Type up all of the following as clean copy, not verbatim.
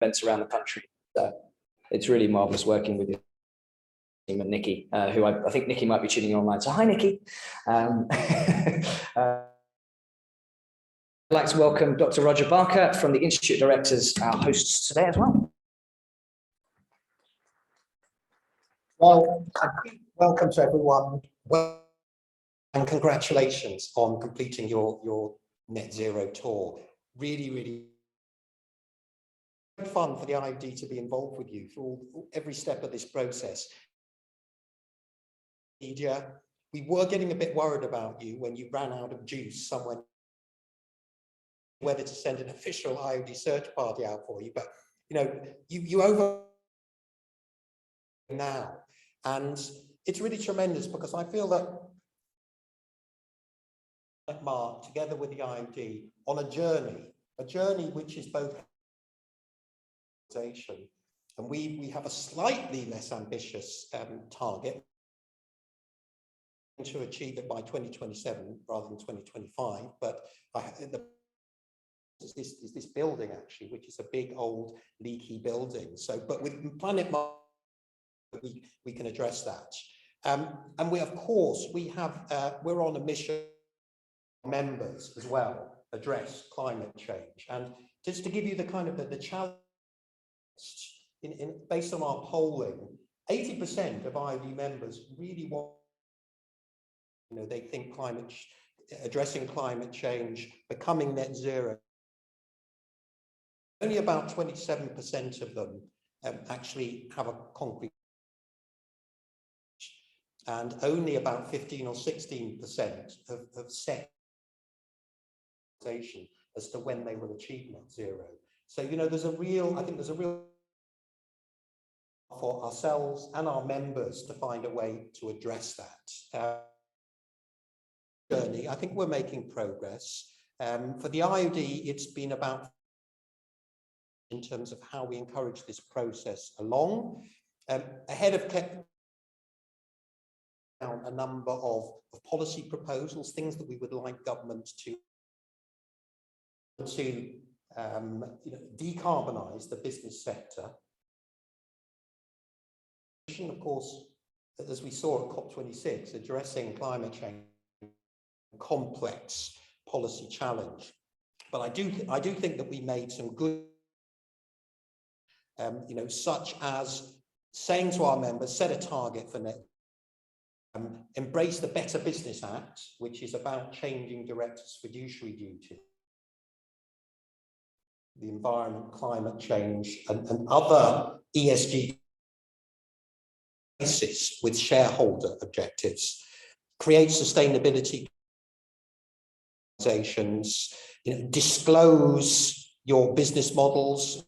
events around the country. So it's really marvelous working with you. And Nikki, who I think Nikki might be tuning in online. So hi, Nikki. I'd like to welcome Dr. Roger Barker from the Institute Directors, our hosts today as well. Well, welcome to everyone. Well, and congratulations on completing your net zero tour. Really fun for the IOD to be involved with you through every step of this process. Media, we were getting a bit worried about you when you ran out of juice somewhere, whether to send an official IOD search party out for you, but you know, you over now, and it's really tremendous because I feel that Mark, together with the IOD, on a journey which is both and we have a slightly less ambitious target to achieve it by 2027 rather than 2025, but is this building actually, which is a big old leaky building. So, but with Planet Mark, we can address that. And we, of course, we're on a mission. Members as well address climate change, and just to give you the kind of the challenge based on our polling, 80% of IOD members really want, you know, they think addressing climate change, becoming net zero. Only about 27% of them actually have a concrete, and only about 15 or 16% have set as to when they will achieve net zero. So, you know, I think there's a real for ourselves and our members to find a way to address that. Journey, I think we're making progress. For the IOD, it's been about in terms of how we encourage this process along. Ahead of a number of policy proposals, things that we would like government to decarbonize the business sector. Of course, as we saw at COP26, addressing climate change, complex policy challenge. But I do think that we made some good, you know, such as saying to our members, set a target for net. Embrace the Better Business Act, which is about changing directors' fiduciary duty, the environment, climate change, and other ESG basis with shareholder objectives. Create sustainability organizations, you know, disclose your business models,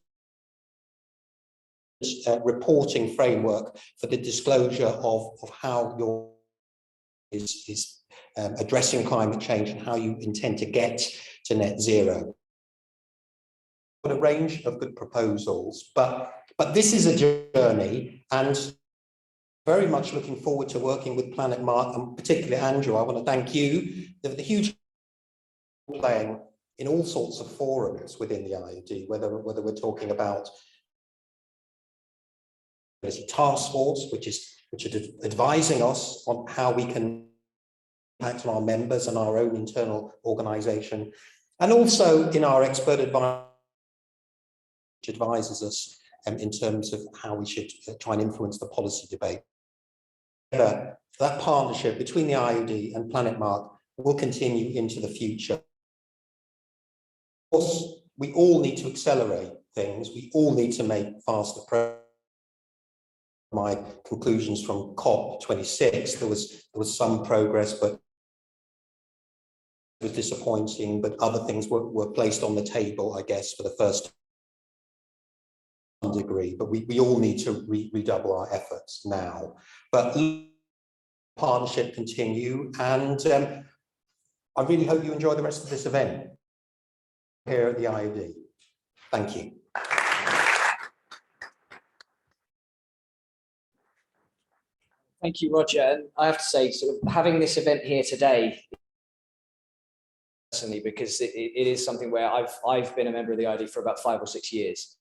reporting framework for the disclosure of how your is addressing climate change and how you intend to get to net zero. A range of good proposals, but this is a journey, and very much looking forward to working with Planet Mark, and particularly Andrew. I want to thank you. The huge playing in all sorts of forums within the IOD, whether we're talking about there's a task force which is advising us on how we can impact on our members and our own internal organization, and also in our expert advice, which advises us in terms of how we should try and influence the policy debate. That partnership between the IOD and Planet Mark will continue into the future. Of course, we all need to accelerate things. We all need to make faster progress. My conclusions from COP26, there was some progress, but it was disappointing, but other things were placed on the table, I guess, for the first degree, but we all need to redouble our efforts now. But partnership continue, and I really hope you enjoy the rest of this event here at the IOD. Thank you. Thank you, Roger. And I have to say, sort of having this event here today, personally, because it is something where I've been a member of the IOD for about 5 or 6 years.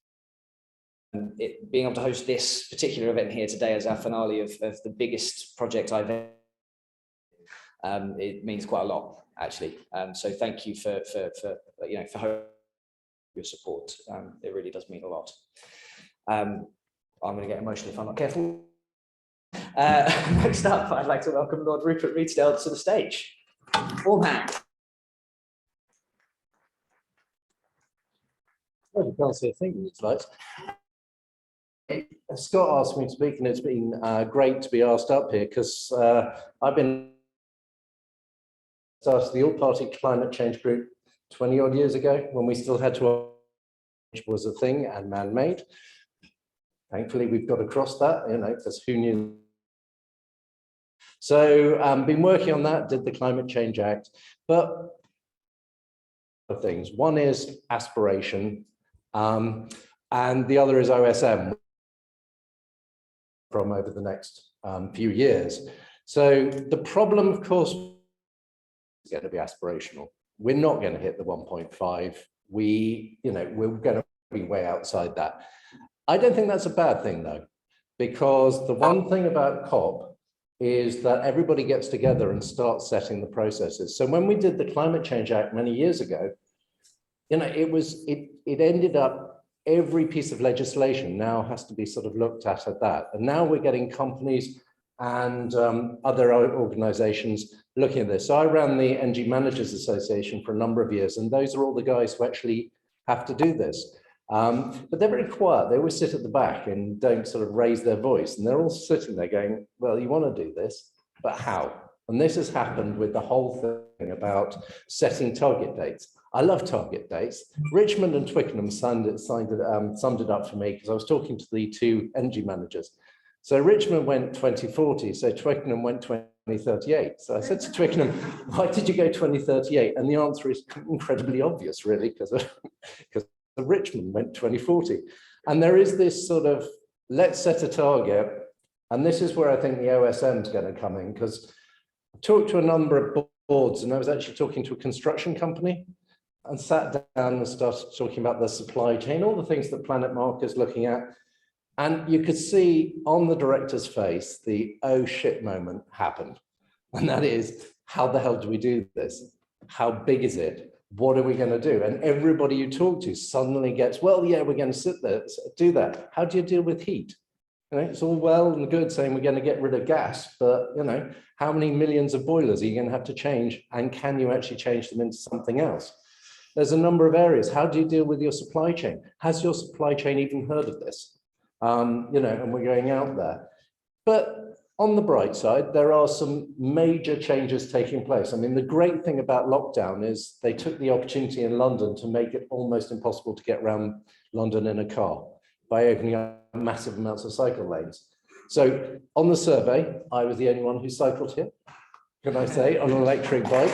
being able to host this particular event here today as our finale of the biggest project I've ever, it means quite a lot, actually. So thank you for your support. It really does mean a lot. I'm going to get emotional if I'm not careful. Next up, I'd like to welcome Lord Rupert Reedsdale to the stage. Warm hand. Well, you can't see a thing in these lights. Scott asked me to speak, and it's been great to be asked up here because I've been started the all-party climate change group 20 odd years ago when we still had to, which was a thing and man-made. Thankfully, we've got across that, because who knew? So been working on that, did the Climate Change Act, but things. One is aspiration, and the other is OSM from over the next few years. So the problem, of course, is going to be aspirational. We're not going to hit the 1.5. We're going to be way outside that. I don't think that's a bad thing, though, because the one thing about COP is that everybody gets together and starts setting the processes. So when we did the Climate Change Act many years ago, it ended up every piece of legislation now has to be sort of looked at that. And now we're getting companies and other organizations looking at this. So I ran the Energy Managers Association for a number of years, and those are all the guys who actually have to do this. But they're very quiet. They always sit at the back and don't sort of raise their voice. And they're all sitting there going, well, you want to do this, but how? And this has happened with the whole thing about setting target dates. I love target dates. Richmond and Twickenham summed it up for me because I was talking to the two energy managers. So Richmond went 2040, so Twickenham went 2038. So I said to Twickenham, why did you go 2038? And the answer is incredibly obvious, really, because Richmond went 2040. And there is this sort of, let's set a target. And this is where I think the OSM is going to come in, because I talked to a number of boards, and I was actually talking to a construction company and sat down and started talking about the supply chain, all the things that Planet Mark is looking at. And you could see on the director's face, the oh shit moment happened. And that is, how the hell do we do this? How big is it? What are we going to do? And everybody you talk to suddenly gets, well, yeah, we're going to sit there, do that. How do you deal with heat? It's all well and good saying we're going to get rid of gas, but how many millions of boilers are you going to have to change? And can you actually change them into something else? There's a number of areas. How do you deal with your supply chain? Has your supply chain even heard of this? And we're going out there. But on the bright side, there are some major changes taking place. I mean, the great thing about lockdown is they took the opportunity in London to make it almost impossible to get around London in a car by opening up massive amounts of cycle lanes. So on the survey, I was the only one who cycled here, can I say, on an electric bike.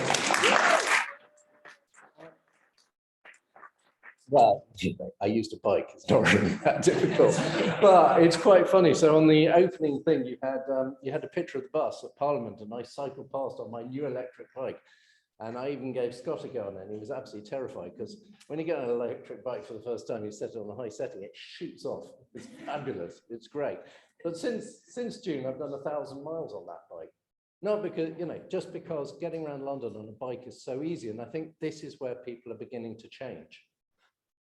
Well, I used a bike, it's not really that difficult, but it's quite funny. So on the opening thing, you had a picture of the bus at Parliament, and I cycled past on my new electric bike. And I even gave Scott a go on it, and he was absolutely terrified, because when you get on an electric bike for the first time, you set it on a high setting, it shoots off. It's fabulous, it's great. But since June, I've done 1,000 miles on that bike. Not because, just because getting around London on a bike is so easy. And I think this is where people are beginning to change.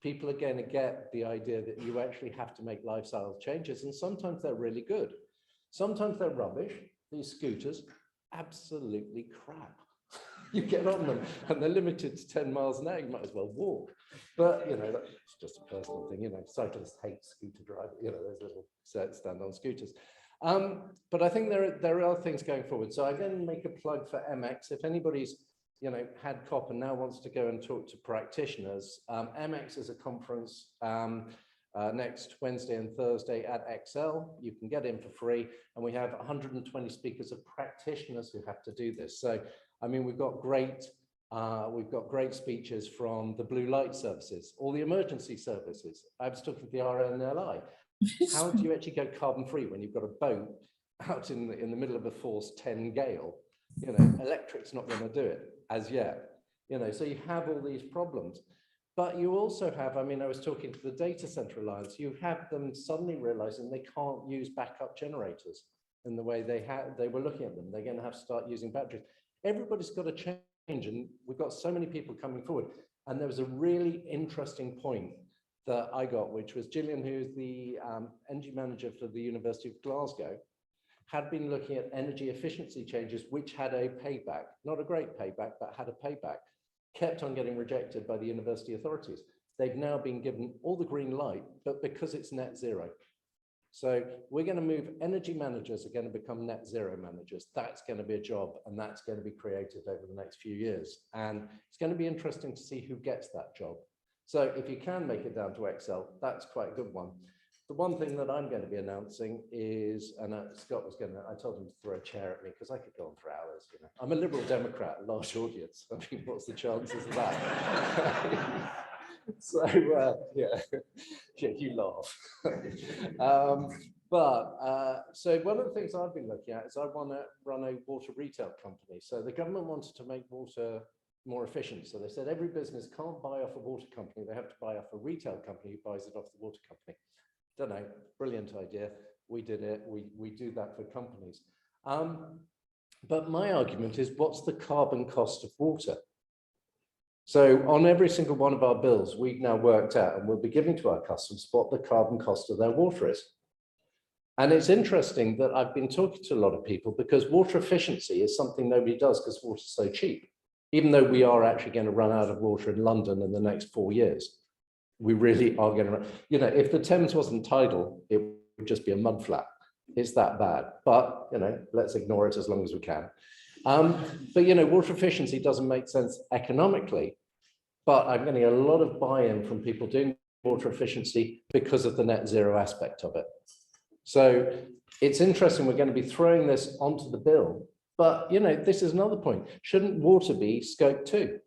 People are going to get the idea that you actually have to make lifestyle changes, and sometimes they're really good. Sometimes they're rubbish. These scooters, absolutely crap. You get on them and they're limited to 10 miles an hour, you might as well walk. But, that's just a personal thing, cyclists hate scooter driving, there's little stand-on scooters. But I think there are things going forward. So I'm going to make a plug for MX. If anybody's had COP and now wants to go and talk to practitioners, MX is a conference next Wednesday and Thursday at XL. You can get in for free, and we have 120 speakers of practitioners who have to do this. So, I mean, we've got great speeches from the blue light services, all the emergency services. I was talking to the RNLI. How do you actually go carbon free when you've got a boat out in the middle of a force 10 gale? Electric's not going to do it as yet. So you have all these problems. But you also have, I mean, I was talking to the Data Center Alliance, you have them suddenly realizing they can't use backup generators in the way they were looking at them. They're going to have to start using batteries. Everybody's got to change, and we've got so many people coming forward. And there was a really interesting point that I got, which was Gillian, who's the energy manager for the University of Glasgow, had been looking at energy efficiency changes, which had a payback, not a great payback, but had a payback, kept on getting rejected by the university authorities. They've now been given all the green light, but because it's net zero. So we're going to move, energy managers are going to become net zero managers. That's going to be a job, and that's going to be created over the next few years. And it's going to be interesting to see who gets that job. So if you can make it down to Excel, that's quite a good one. The one thing that I'm going to be announcing is, and Scott was going to, I told him to throw a chair at me because I could go on for hours. You know, I'm a Liberal Democrat, a large audience. I mean, what's the chances of that? So yeah, you laugh. So one of the things I've been looking at is I want to run a water retail company. So the government wanted to make water more efficient. So they said every business can't buy off a water company. They have to buy off a retail company who buys it off the water company. Don't know, brilliant idea. We did it, we do that for companies. But my argument is, what's the carbon cost of water? So on every single one of our bills, we've now worked out, and we'll be giving to our customers what the carbon cost of their water is. And it's interesting that I've been talking to a lot of people, because water efficiency is something nobody does because water's so cheap. Even though we are actually going to run out of water in London in the next 4 years. We really are going to, you know, if the Thames wasn't tidal, it would just be a mud flat. It's that bad, but, you know, let's ignore it as long as we can. But, you know, water efficiency doesn't make sense economically, but I'm getting a lot of buy-in from people doing water efficiency because of the net zero aspect of it. So it's interesting, we're going to be throwing this onto the bill, but, you know, this is another point. Shouldn't water be scope 2?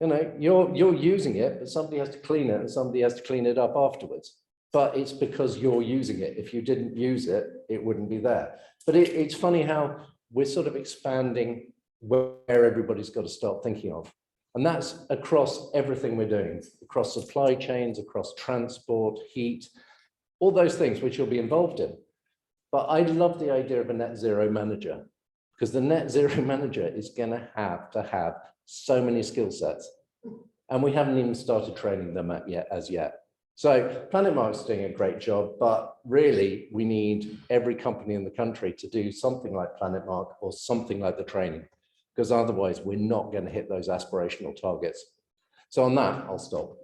You know, you're using it, but somebody has to clean it and somebody has to clean it up afterwards. But it's because you're using it. If you didn't use it, it wouldn't be there. But it's funny how we're sort of expanding where everybody's got to start thinking of. And that's across everything we're doing, across supply chains, across transport, heat, all those things which you'll be involved in. But I love the idea of a net zero manager, because the net zero manager is going to have so many skill sets, and we haven't even started training them as yet. So Planet Mark's doing a great job, but really we need every company in the country to do something like Planet Mark or something like the training, because otherwise we're not going to hit those aspirational targets. So on that, I'll stop.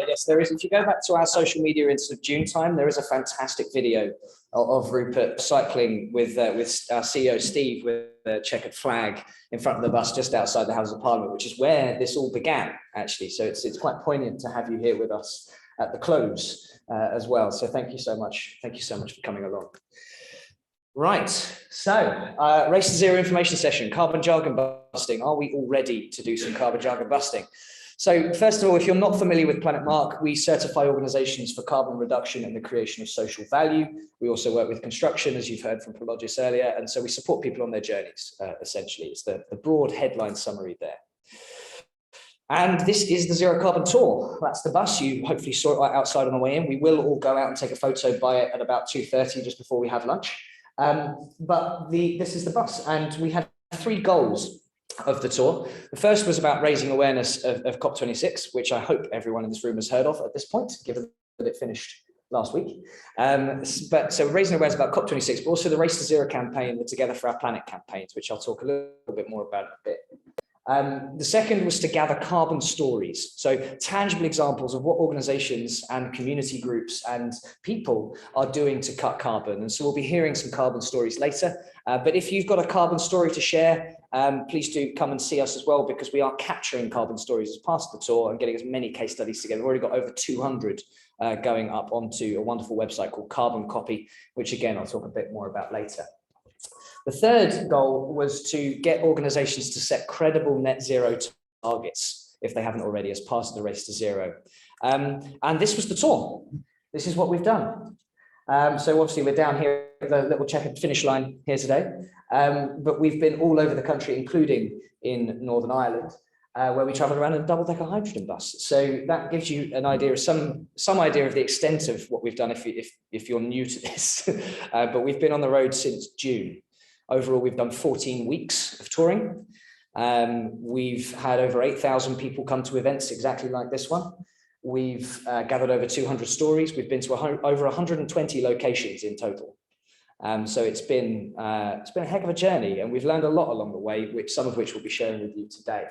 Yes, there is. If you go back to our social media in sort of June time, there is a fantastic video of Rupert cycling with our CEO Steve with a checkered flag in front of the bus just outside the House of Parliament, which is where this all began, actually. So it's quite poignant to have you here with us at the close as well. So thank you so much. Thank you so much for coming along. Right, so Race to Zero information session, carbon jargon busting. Are we all ready to do some carbon jargon busting? So first of all, if you're not familiar with Planet Mark, we certify organizations for carbon reduction and the creation of social value. We also work with construction, as you've heard from Prologis earlier. And so we support people on their journeys, essentially. It's the broad headline summary there. And this is the Zero Carbon Tour. That's the bus. You hopefully saw it outside on the way in. We will all go out and take a photo by it at about 2:30, just before we have lunch. But this is the bus. And we had 3 goals of the tour. The first was about raising awareness of COP26, which I hope everyone in this room has heard of at this point, given that it finished last week. So raising awareness about COP26, but also the Race to Zero campaign, the Together for Our Planet campaigns, which I'll talk a little bit more about in a bit. The second was to gather carbon stories, so tangible examples of what organizations and community groups and people are doing to cut carbon. And so we'll be hearing some carbon stories later. But if you've got a carbon story to share, please do come and see us as well, because we are capturing carbon stories as part of the tour and getting as many case studies together. We've already got over 200 going up onto a wonderful website called Carbon Copy, which again, I'll talk a bit more about later. The third goal was to get organizations to set credible net zero targets, if they haven't already, as part of the Race to Zero. And this was the tour. This is what we've done. So obviously we're down here at the little checkered finish line here today, but we've been all over the country, including in Northern Ireland, where we travel around in a double-decker hydrogen bus. So that gives you an idea of some idea of the extent of what we've done if you're new to this. But we've been on the road since June. Overall, we've done 14 weeks of touring. We've had over 8,000 people come to events exactly like this one. We've gathered over 200 stories. We've been to over 120 locations in total. So it's been a heck of a journey, and we've learned a lot along the way, some of which we'll be sharing with you today.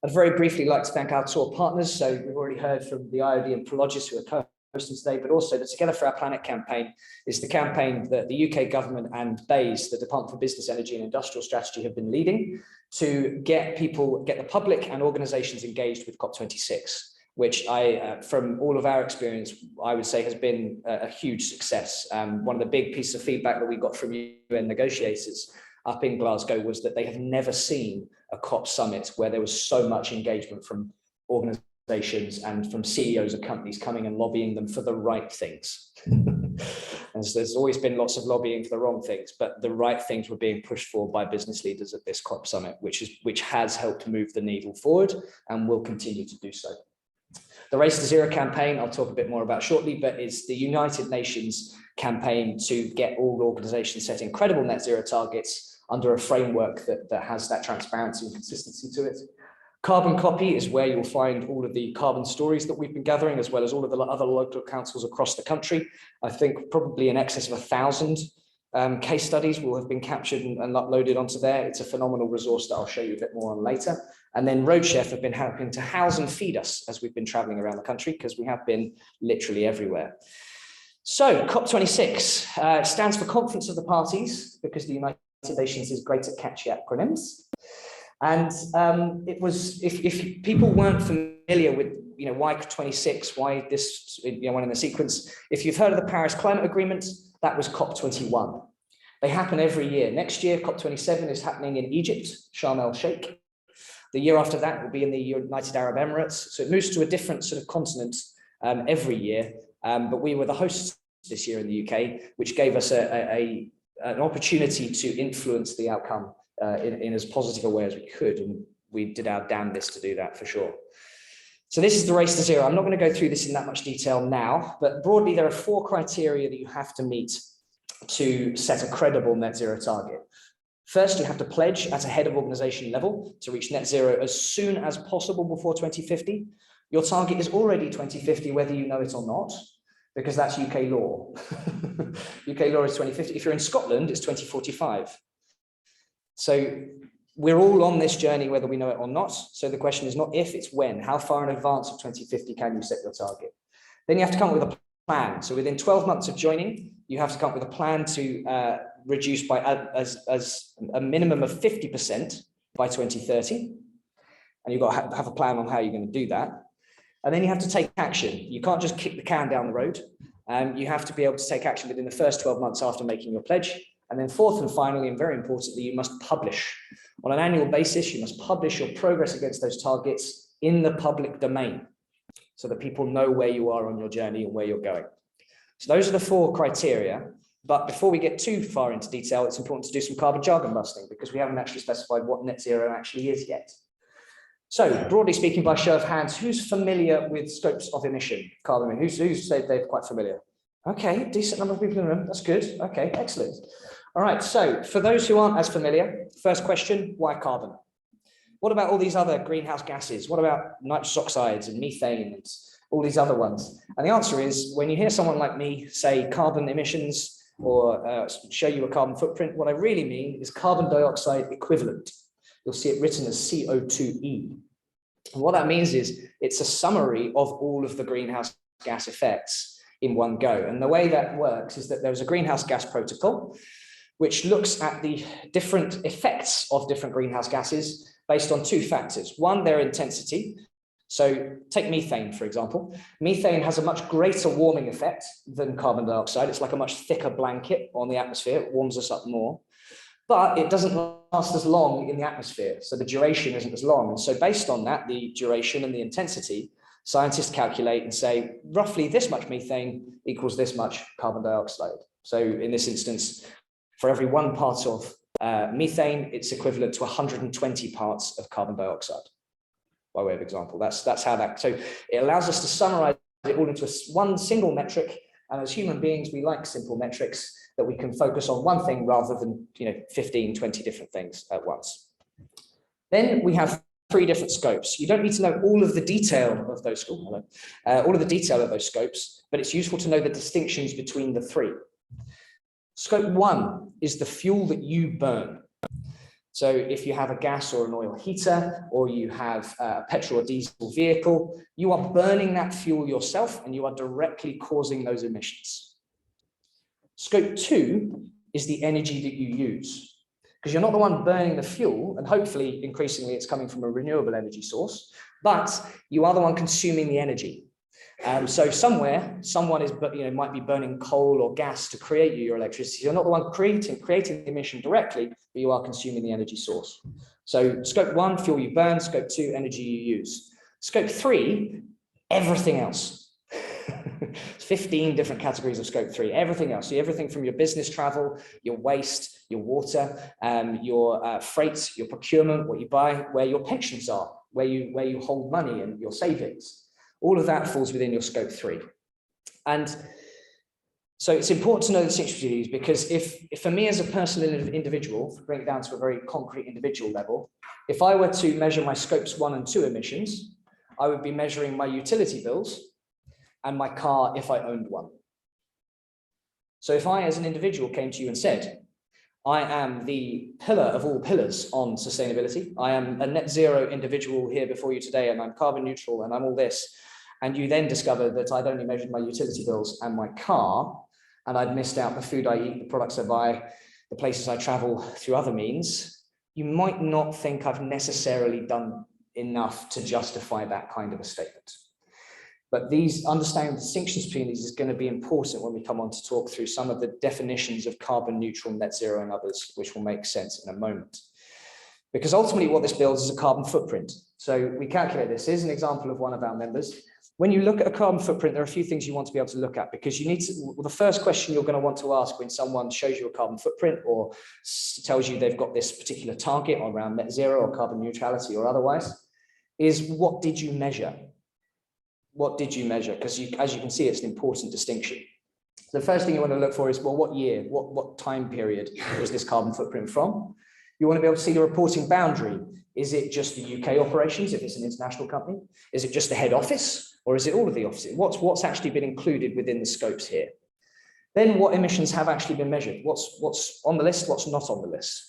I'd very briefly like to thank our tour partners. So we've already heard from the IOD and Prologis, who are co-hosting today, but also the Together for Our Planet campaign is the campaign that the UK government and BEIS, the Department for Business, Energy and Industrial Strategy, have been leading to get the public and organizations engaged with COP26, which from all of our experience, I would say has been a huge success. One of the big pieces of feedback that we got from UN negotiators up in Glasgow was that they have never seen a COP summit where there was so much engagement from organizations and from CEOs of companies coming and lobbying them for the right things. And so there's always been lots of lobbying for the wrong things, but the right things were being pushed for by business leaders at this COP summit, which has helped move the needle forward and will continue to do so. The Race to Zero campaign, I'll talk a bit more about shortly, but is the United Nations campaign to get all organizations setting credible net zero targets under a framework that has that transparency and consistency to it. Carbon Copy is where you'll find all of the carbon stories that we've been gathering, as well as all of the other local councils across the country. I think probably in excess of 1,000 case studies will have been captured and uploaded onto there. It's a phenomenal resource that I'll show you a bit more on later. And then Roadchef have been helping to house and feed us as we've been traveling around the country, because we have been literally everywhere. So COP26 stands for Conference of the Parties, because the United Nations is great at catchy acronyms. And it was, if people weren't familiar with, why 26, why this, one in the sequence, if you've heard of the Paris Climate Agreement, that was COP21. They happen every year. Next year, COP27 is happening in Egypt, Sharm el-Sheikh. The year after that will be in the United Arab Emirates. So it moves to a different sort of continent every year. But we were the hosts this year in the UK, which gave us an opportunity to influence the outcome in as positive a way as we could. And we did our damnedest to do that for sure. So this is the Race to Zero. I'm not going to go through this in that much detail now, but broadly, there are 4 criteria that you have to meet to set a credible net zero target. First, you have to pledge at a head of organization level to reach net zero as soon as possible before 2050. Your target is already 2050, whether you know it or not, because that's UK law. UK law is 2050. If you're in Scotland, it's 2045. So we're all on this journey, whether we know it or not. So the question is not if, it's when. How far in advance of 2050 can you set your target? Then you have to come up with a plan. So within 12 months of joining, you have to come up with a plan to reduce by as a minimum of 50% by 2030. And you've got to have a plan on how you're going to do that. And then you have to take action. You can't just kick the can down the road. You have to be able to take action within the first 12 months after making your pledge. And then fourth and finally, and very importantly, you must publish. On an annual basis, you must publish your progress against those targets in the public domain so that people know where you are on your journey and where you're going. So those are the 4 criteria. But before we get too far into detail, it's important to do some carbon jargon busting, because we haven't actually specified what net zero actually is yet. So broadly speaking, by show of hands, who's familiar with scopes of emission, carbon? Who said they're quite familiar? Okay, decent number of people in the room. That's good. Okay, excellent. All right, so for those who aren't as familiar, first question, why carbon? What about all these other greenhouse gases? What about nitrous oxides and methane and all these other ones? And the answer is, when you hear someone like me say carbon emissions or show you a carbon footprint, what I really mean is carbon dioxide equivalent. You'll see it written as CO2e. And what that means is it's a summary of all of the greenhouse gas effects in one go. And the way that works is that there's a greenhouse gas protocol, which looks at the different effects of different greenhouse gases based on 2 factors. One, their intensity. So take methane, for example. Methane has a much greater warming effect than carbon dioxide. It's like a much thicker blanket on the atmosphere. It warms us up more, but it doesn't last as long in the atmosphere. So the duration isn't as long. And so based on that, the duration and the intensity, scientists calculate and say, roughly this much methane equals this much carbon dioxide. So in this instance, for every 1 part of methane, it's equivalent to 120 parts of carbon dioxide, by way of example. That's how that, so it allows us to summarize it all into one single metric. And as human beings, we like simple metrics that we can focus on one thing rather than 15, 20 different things at once. Then we have 3 different scopes. You don't need to know all of the detail of those scopes, but it's useful to know the distinctions between the 3. Scope 1 is the fuel that you burn. So if you have a gas or an oil heater, or you have a petrol or diesel vehicle, you are burning that fuel yourself and you are directly causing those emissions. Scope 2 is the energy that you use, because you're not the one burning the fuel, and hopefully increasingly it's coming from a renewable energy source, but you are the one consuming the energy. So somewhere, someone is, might be burning coal or gas to create your electricity. You're not the one creating the emission directly, but you are consuming the energy source. So scope 1, fuel you burn. Scope 2, energy you use. Scope 3, everything else. 15 different categories of scope 3, everything else. So everything from your business travel, your waste, your water, your freight, your procurement, what you buy, where your pensions are, where you hold money and your savings. All of that falls within your scope 3. And so it's important to know the distinction between these, because if for me as a personal individual, to bring it down to a very concrete individual level, if I were to measure my scopes 1 and 2 emissions, I would be measuring my utility bills and my car if I owned one. So if I as an individual came to you and said, I am the pillar of all pillars on sustainability, I am a net zero individual here before you today, and I'm carbon neutral and I'm all this, and you then discover that I'd only measured my utility bills and my car, and I'd missed out the food I eat, the products I buy, the places I travel through other means, you might not think I've necessarily done enough to justify that kind of a statement. But understanding the distinctions between these is going to be important when we come on to talk through some of the definitions of carbon neutral, net zero, and others, which will make sense in a moment. Because ultimately what this builds is a carbon footprint. So we calculate this. Here's an example of one of our members. When you look at a carbon footprint, there are a few things you want to be able to look at, because you need to, well, the first question you're going to want to ask when someone shows you a carbon footprint or tells you they've got this particular target around net zero or carbon neutrality or otherwise is, what did you measure? What did you measure? Because as you can see, it's an important distinction. The first thing you want to look for is, well, what year, what time period was this carbon footprint from? You want to be able to see the reporting boundary. Is it just the UK operations, if it's an international company? Is it just the head office, or is it all of the offices? What's actually been included within the scopes here? Then what emissions have actually been measured? What's on the list, what's not on the list?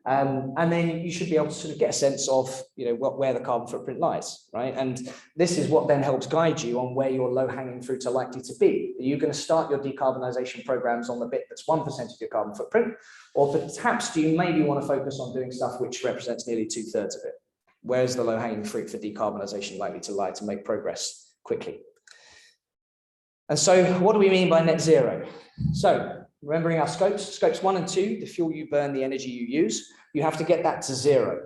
And then you should be able to sort of get a sense of, where the carbon footprint lies, right? And this is what then helps guide you on where your low-hanging fruits are likely to be. Are you going to start your decarbonisation programs on the bit that's 1% of your carbon footprint? Or perhaps do you maybe want to focus on doing stuff which represents nearly 2/3 of it? Where's the low-hanging fruit for decarbonisation likely to lie to make progress quickly? And so what do we mean by net zero? So remembering our scopes 1 and 2, the fuel you burn, the energy you use, you have to get that to 0.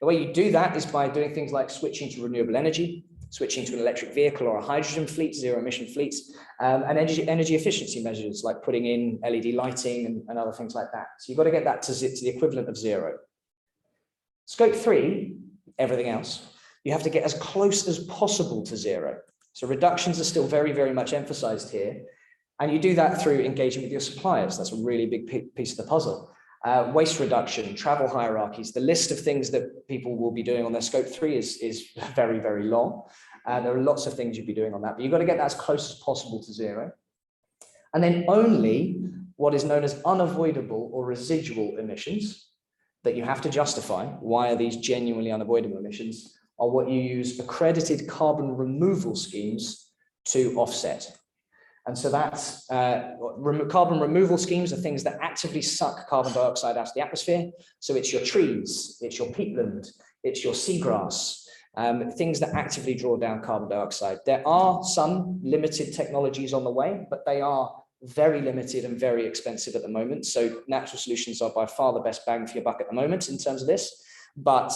The way you do that is by doing things like switching to renewable energy, switching to an electric vehicle or a hydrogen fleet, zero emission fleets, and energy efficiency measures like putting in LED lighting and other things like that. So you've got to get that to the equivalent of 0. Scope 3, everything else, you have to get as close as possible to 0. So reductions are still very, very much emphasized here. And you do that through engaging with your suppliers. That's a really big piece of the puzzle. Waste reduction, travel hierarchies, the list of things that people will be doing on their scope 3 is very, very long. There are lots of things you'll be doing on that, but you've got to get that as close as possible to 0. And then only what is known as unavoidable or residual emissions that you have to justify, why are these genuinely unavoidable emissions, are what you use accredited carbon removal schemes to offset. And so that's carbon removal schemes are things that actively suck carbon dioxide out of the atmosphere. So it's your trees, it's your peatland, it's your seagrass, things that actively draw down carbon dioxide. There are some limited technologies on the way, but they are very limited and very expensive at the moment. So natural solutions are by far the best bang for your buck at the moment in terms of this. But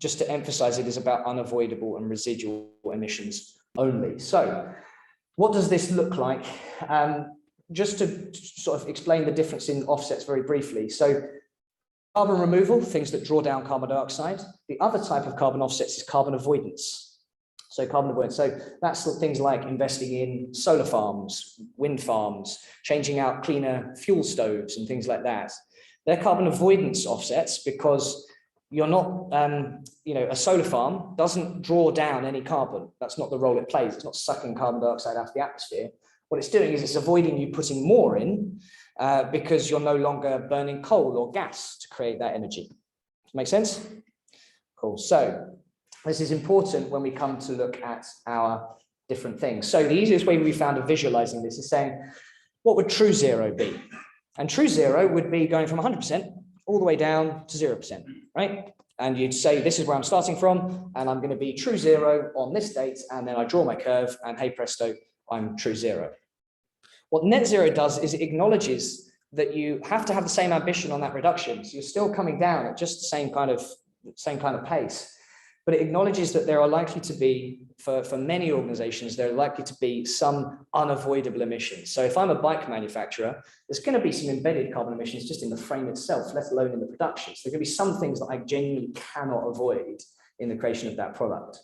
just to emphasize, it is about unavoidable and residual emissions only. So what does this look like? Just to sort of explain the difference in offsets very briefly. So carbon removal, things that draw down carbon dioxide. The other type of carbon offsets is carbon avoidance. So carbon avoidance, so that's things like investing in solar farms, wind farms, changing out cleaner fuel stoves and things like that. They're carbon avoidance offsets because you're not, a solar farm doesn't draw down any carbon. That's not the role it plays. It's not sucking carbon dioxide out of the atmosphere. What it's doing is it's avoiding you putting more in because you're no longer burning coal or gas to create that energy. Make sense? Cool. So this is important when we come to look at our different things. So the easiest way we found of visualizing this is saying, what would true zero be? And true zero would be going from 100% all the way down to 0%, right? And you'd say, this is where I'm starting from, and I'm going to be true zero on this date, and then I draw my curve, and hey presto, I'm true zero. What net zero does is it acknowledges that you have to have the same ambition on that reduction. So you're still coming down at just the same kind of pace. But it acknowledges that there are likely to be, for many organizations, there are likely to be some unavoidable emissions. So if I'm a bike manufacturer, there's going to be some embedded carbon emissions just in the frame itself, let alone in the production. So there are going to be some things that I genuinely cannot avoid in the creation of that product.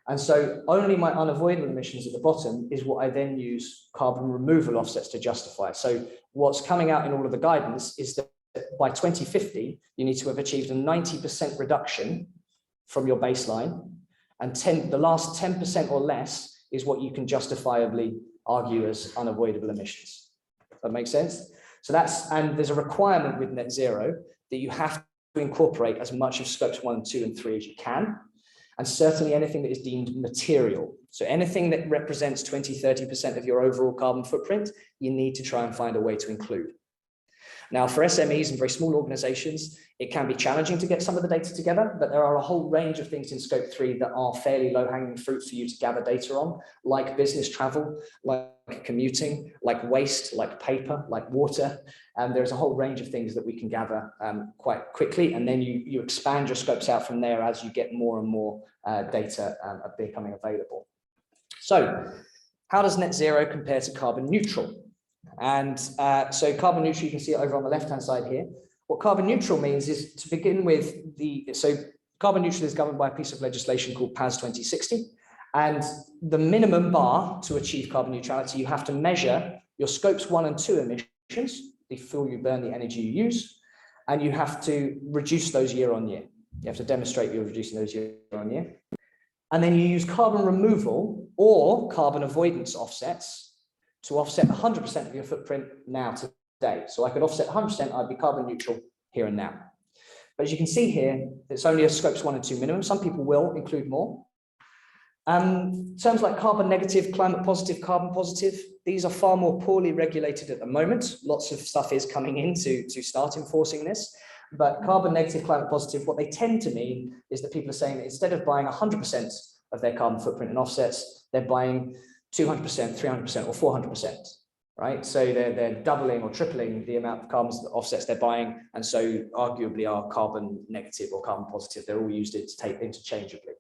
And so only my unavoidable emissions at the bottom is what I then use carbon removal offsets to justify. So what's coming out in all of the guidance is that by 2050, you need to have achieved a 90% reduction from your baseline, and the last 10% or less is what you can justifiably argue as unavoidable emissions. Does that make sense? So and there's a requirement with net zero that you have to incorporate as much of scopes 1, 2, and 3 as you can, and certainly anything that is deemed material. So anything that represents 20, 30% of your overall carbon footprint, you need to try and find a way to include. Now, for SMEs and very small organizations, it can be challenging to get some of the data together, but there are a whole range of things in scope 3 that are fairly low-hanging fruit for you to gather data on, like business travel, like commuting, like waste, like paper, like water. And there's a whole range of things that we can gather quite quickly. And then you expand your scopes out from there as you get more and more data becoming available. So how does net zero compare to carbon neutral? And so carbon neutral, you can see it over on the left-hand side here. What carbon neutral means is, to begin with, so carbon neutral is governed by a piece of legislation called PAS 2060. And the minimum bar to achieve carbon neutrality, you have to measure your scopes 1 and 2 emissions, the fuel you burn, the energy you use, and you have to reduce those year on year. You have to demonstrate you're reducing those year on year. And then you use carbon removal or carbon avoidance offsets to offset 100% of your footprint now today. So I could offset 100%, I'd be carbon neutral here and now. But as you can see here, it's only a scopes 1 and 2 minimum. Some people will include more. Terms like carbon negative, climate positive, carbon positive, these are far more poorly regulated at the moment. Lots of stuff is coming in to start enforcing this. But carbon negative, climate positive, what they tend to mean is that people are saying that instead of buying 100% of their carbon footprint in offsets, they're buying 200%, 300%, or 400%, right? So they're doubling or tripling the amount of carbon offsets they're buying, and so arguably are carbon negative or carbon positive. They're all used interchangeably.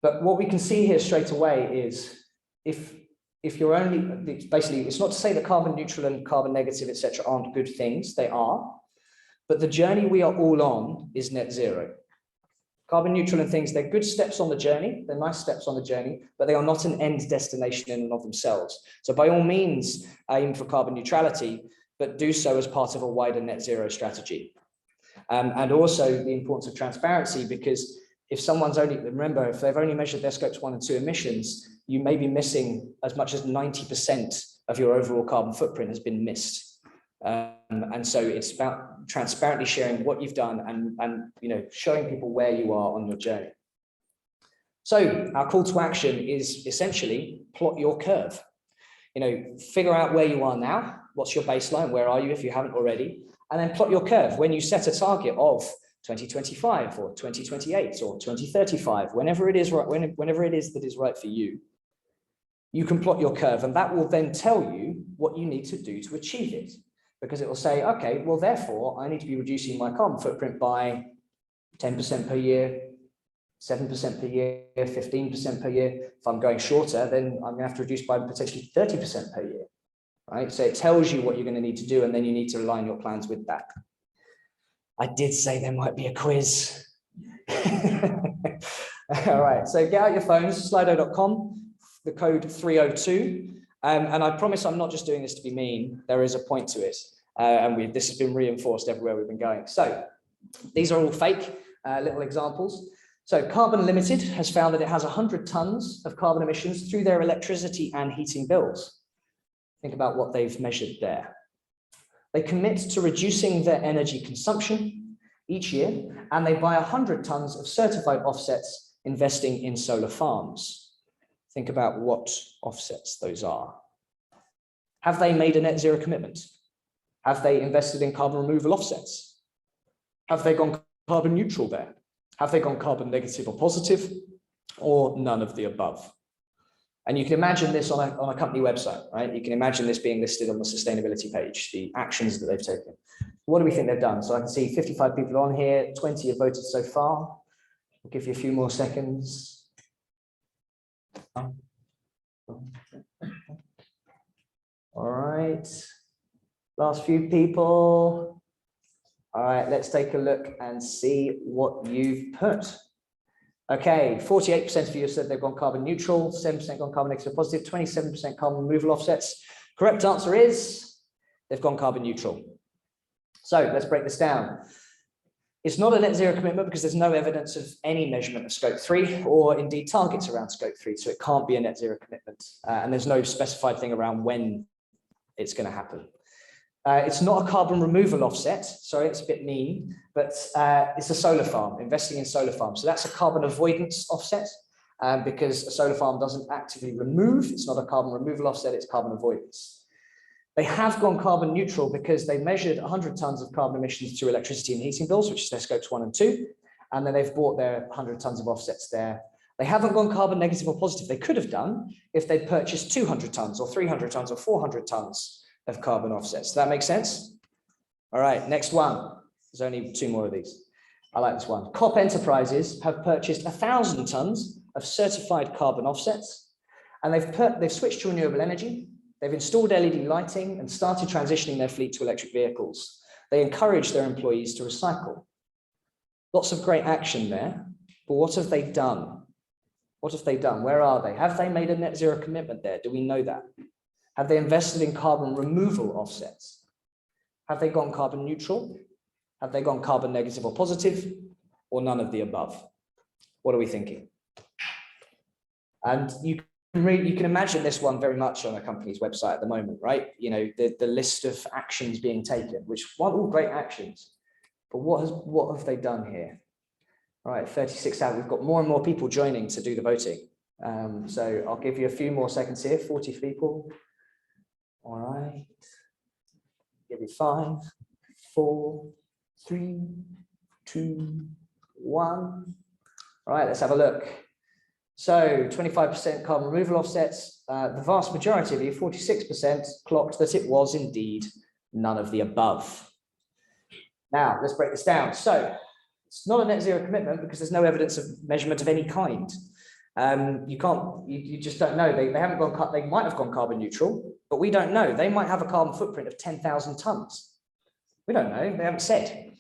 But what we can see here straight away is if you're only, basically, it's not to say that carbon neutral and carbon negative, etc., aren't good things. They are, but the journey we are all on is net zero. Carbon neutral and things, they're good steps on the journey. They're nice steps on the journey, but they are not an end destination in and of themselves. So by all means, aim for carbon neutrality, but do so as part of a wider net zero strategy. And also the importance of transparency, because if someone's only, remember, if they've only measured their scopes 1 and 2 emissions, you may be missing as much as 90% of your overall carbon footprint has been missed. And so it's about transparently sharing what you've done and showing people where you are on your journey. So our call to action is essentially plot your curve. Figure out where you are now. What's your baseline? Where are you if you haven't already? And then plot your curve. When you set a target of 2025 or 2028 or 2035, whenever it is that is right for you, you can plot your curve, and that will then tell you what you need to do to achieve it. Because it will say, okay, well, therefore, I need to be reducing my carbon footprint by 10% per year, 7% per year, 15% per year. If I'm going shorter, then I'm gonna have to reduce by potentially 30% per year, right? So it tells you what you're gonna need to do, and then you need to align your plans with that. I did say there might be a quiz. All right, so get out your phones, slido.com, the code 302. And I promise I'm not just doing this to be mean, there is a point to it. And this has been reinforced everywhere we've been going. So these are all fake little examples. So Carbon Limited has found that it has 100 tons of carbon emissions through their electricity and heating bills. Think about what they've measured there. They commit to reducing their energy consumption each year, and they buy 100 tons of certified offsets, investing in solar farms. Think about what offsets those are. Have they made a net zero commitment? Have they invested in carbon removal offsets? Have they gone carbon neutral there? Have they gone carbon negative or positive, or none of the above? And you can imagine this on a company website, right? You can imagine this being listed on the sustainability page, the actions that they've taken. What do we think they've done? So I can see 55 people on here, 20 have voted so far. I'll give you a few more seconds. All right, last few people. All right, let's take a look and see what you've put. Okay, 48% of you said they've gone carbon neutral, 7% gone carbon negative or positive, 27% carbon removal offsets. Correct answer is they've gone carbon neutral. So let's break this down. It's not a net zero commitment because there's no evidence of any measurement of scope 3 or indeed targets around scope 3. So it can't be a net zero commitment. And there's no specified thing around when it's going to happen. It's not a carbon removal offset. Sorry, it's a bit mean, but it's a solar farm, investing in solar farms. So that's a carbon avoidance offset because a solar farm doesn't actively remove. It's not a carbon removal offset, it's carbon avoidance. They have gone carbon neutral because they measured 100 tons of carbon emissions through electricity and heating bills, which is their scopes 1 and 2. And then they've bought their 100 tons of offsets there. They haven't gone carbon negative or positive. They could have done if they'd purchased 200 tons or 300 tons or 400 tons of carbon offsets. Does that make sense? All right, next one. There's only 2 more of these. I like this one. COP Enterprises have purchased 1,000 tons of certified carbon offsets, and they've switched to renewable energy. They've installed LED lighting and started transitioning their fleet to electric vehicles. They encourage their employees to recycle. Lots of great action there, but what have they done? What have they done? Where are they? Have they made a net zero commitment there? Do we know that? Have they invested in carbon removal offsets? Have they gone carbon neutral? Have they gone carbon negative or positive, or none of the above? What are we thinking? And you can imagine this one very much on a company's website at the moment, right? You know, the list of actions being taken, which are all great actions, but what have they done here? All right, 36 out. We've got more and more people joining to do the voting. So I'll give you a few more seconds here. 40 people. All right. Give you 5, 4, 3, 2, 1. All right, let's have a look. So 25% carbon removal offsets. The vast majority of you, 46%, clocked that it was indeed none of the above. Now, let's break this down. So it's not a net zero commitment because there's no evidence of measurement of any kind. You just don't know. They haven't gone, they might have gone carbon neutral, but we don't know. They might have a carbon footprint of 10,000 tons. We don't know, they haven't said.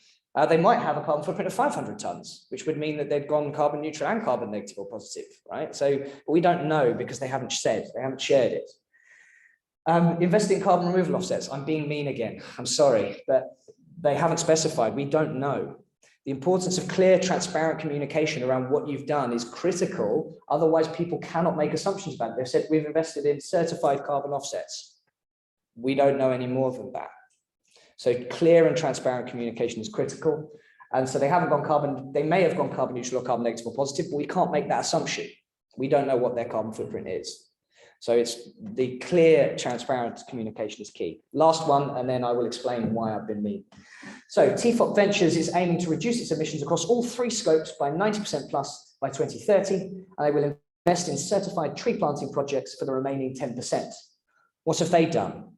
They might have a carbon footprint of 500 tons, which would mean that they've gone carbon neutral and carbon negative or positive, right? So we don't know because they haven't said, they haven't shared it. Investing in carbon removal offsets, I'm being mean again, I'm sorry, but they haven't specified, we don't know. The importance of clear, transparent communication around what you've done is critical. Otherwise, people cannot make assumptions about it. They've said we've invested in certified carbon offsets. We don't know any more than that. So clear and transparent communication is critical. And so they haven't gone carbon, they may have gone carbon neutral or carbon negative or positive, but we can't make that assumption. We don't know what their carbon footprint is. So it's the clear, transparent communication is key. Last one, and then I will explain why I've been mean. So TFOP Ventures is aiming to reduce its emissions across all 3 scopes by 90% plus by 2030, and they will invest in certified tree planting projects for the remaining 10%. What have they done?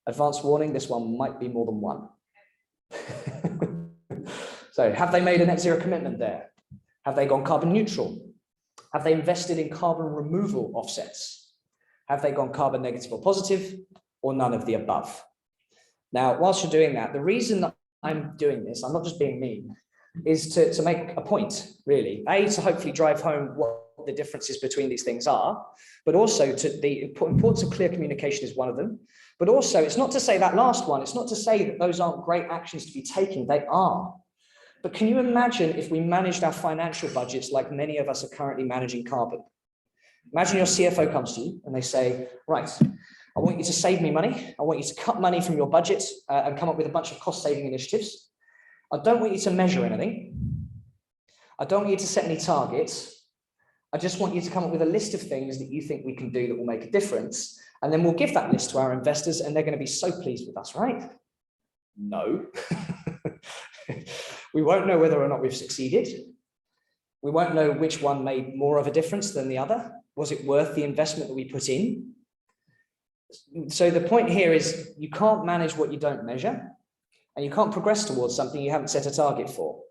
Advanced warning, this one might be more than one. So have they made a net zero commitment there? Have they gone carbon neutral? Have they invested in carbon removal offsets? Have they gone carbon negative or positive, or none of the above? Now, whilst you're doing that, the reason that I'm doing this, I'm not just being mean, is to make a point, really. A, to hopefully drive home what the differences between these things are, but also to the importance of clear communication is one of them. But also, it's not to say that last one, it's not to say that those aren't great actions to be taken, they are. But can you imagine if we managed our financial budgets like many of us are currently managing carbon? Imagine your CFO comes to you and they say, right, I want you to save me money. I want you to cut money from your budget and come up with a bunch of cost saving initiatives. I don't want you to measure anything. I don't want you to set any targets. I just want you to come up with a list of things that you think we can do that will make a difference. And then we'll give that list to our investors and they're going to be so pleased with us, right? No. We won't know whether or not we've succeeded. We won't know which one made more of a difference than the other. Was it worth the investment that we put in? So the point here is you can't manage what you don't measure, and you can't progress towards something you haven't set a target for.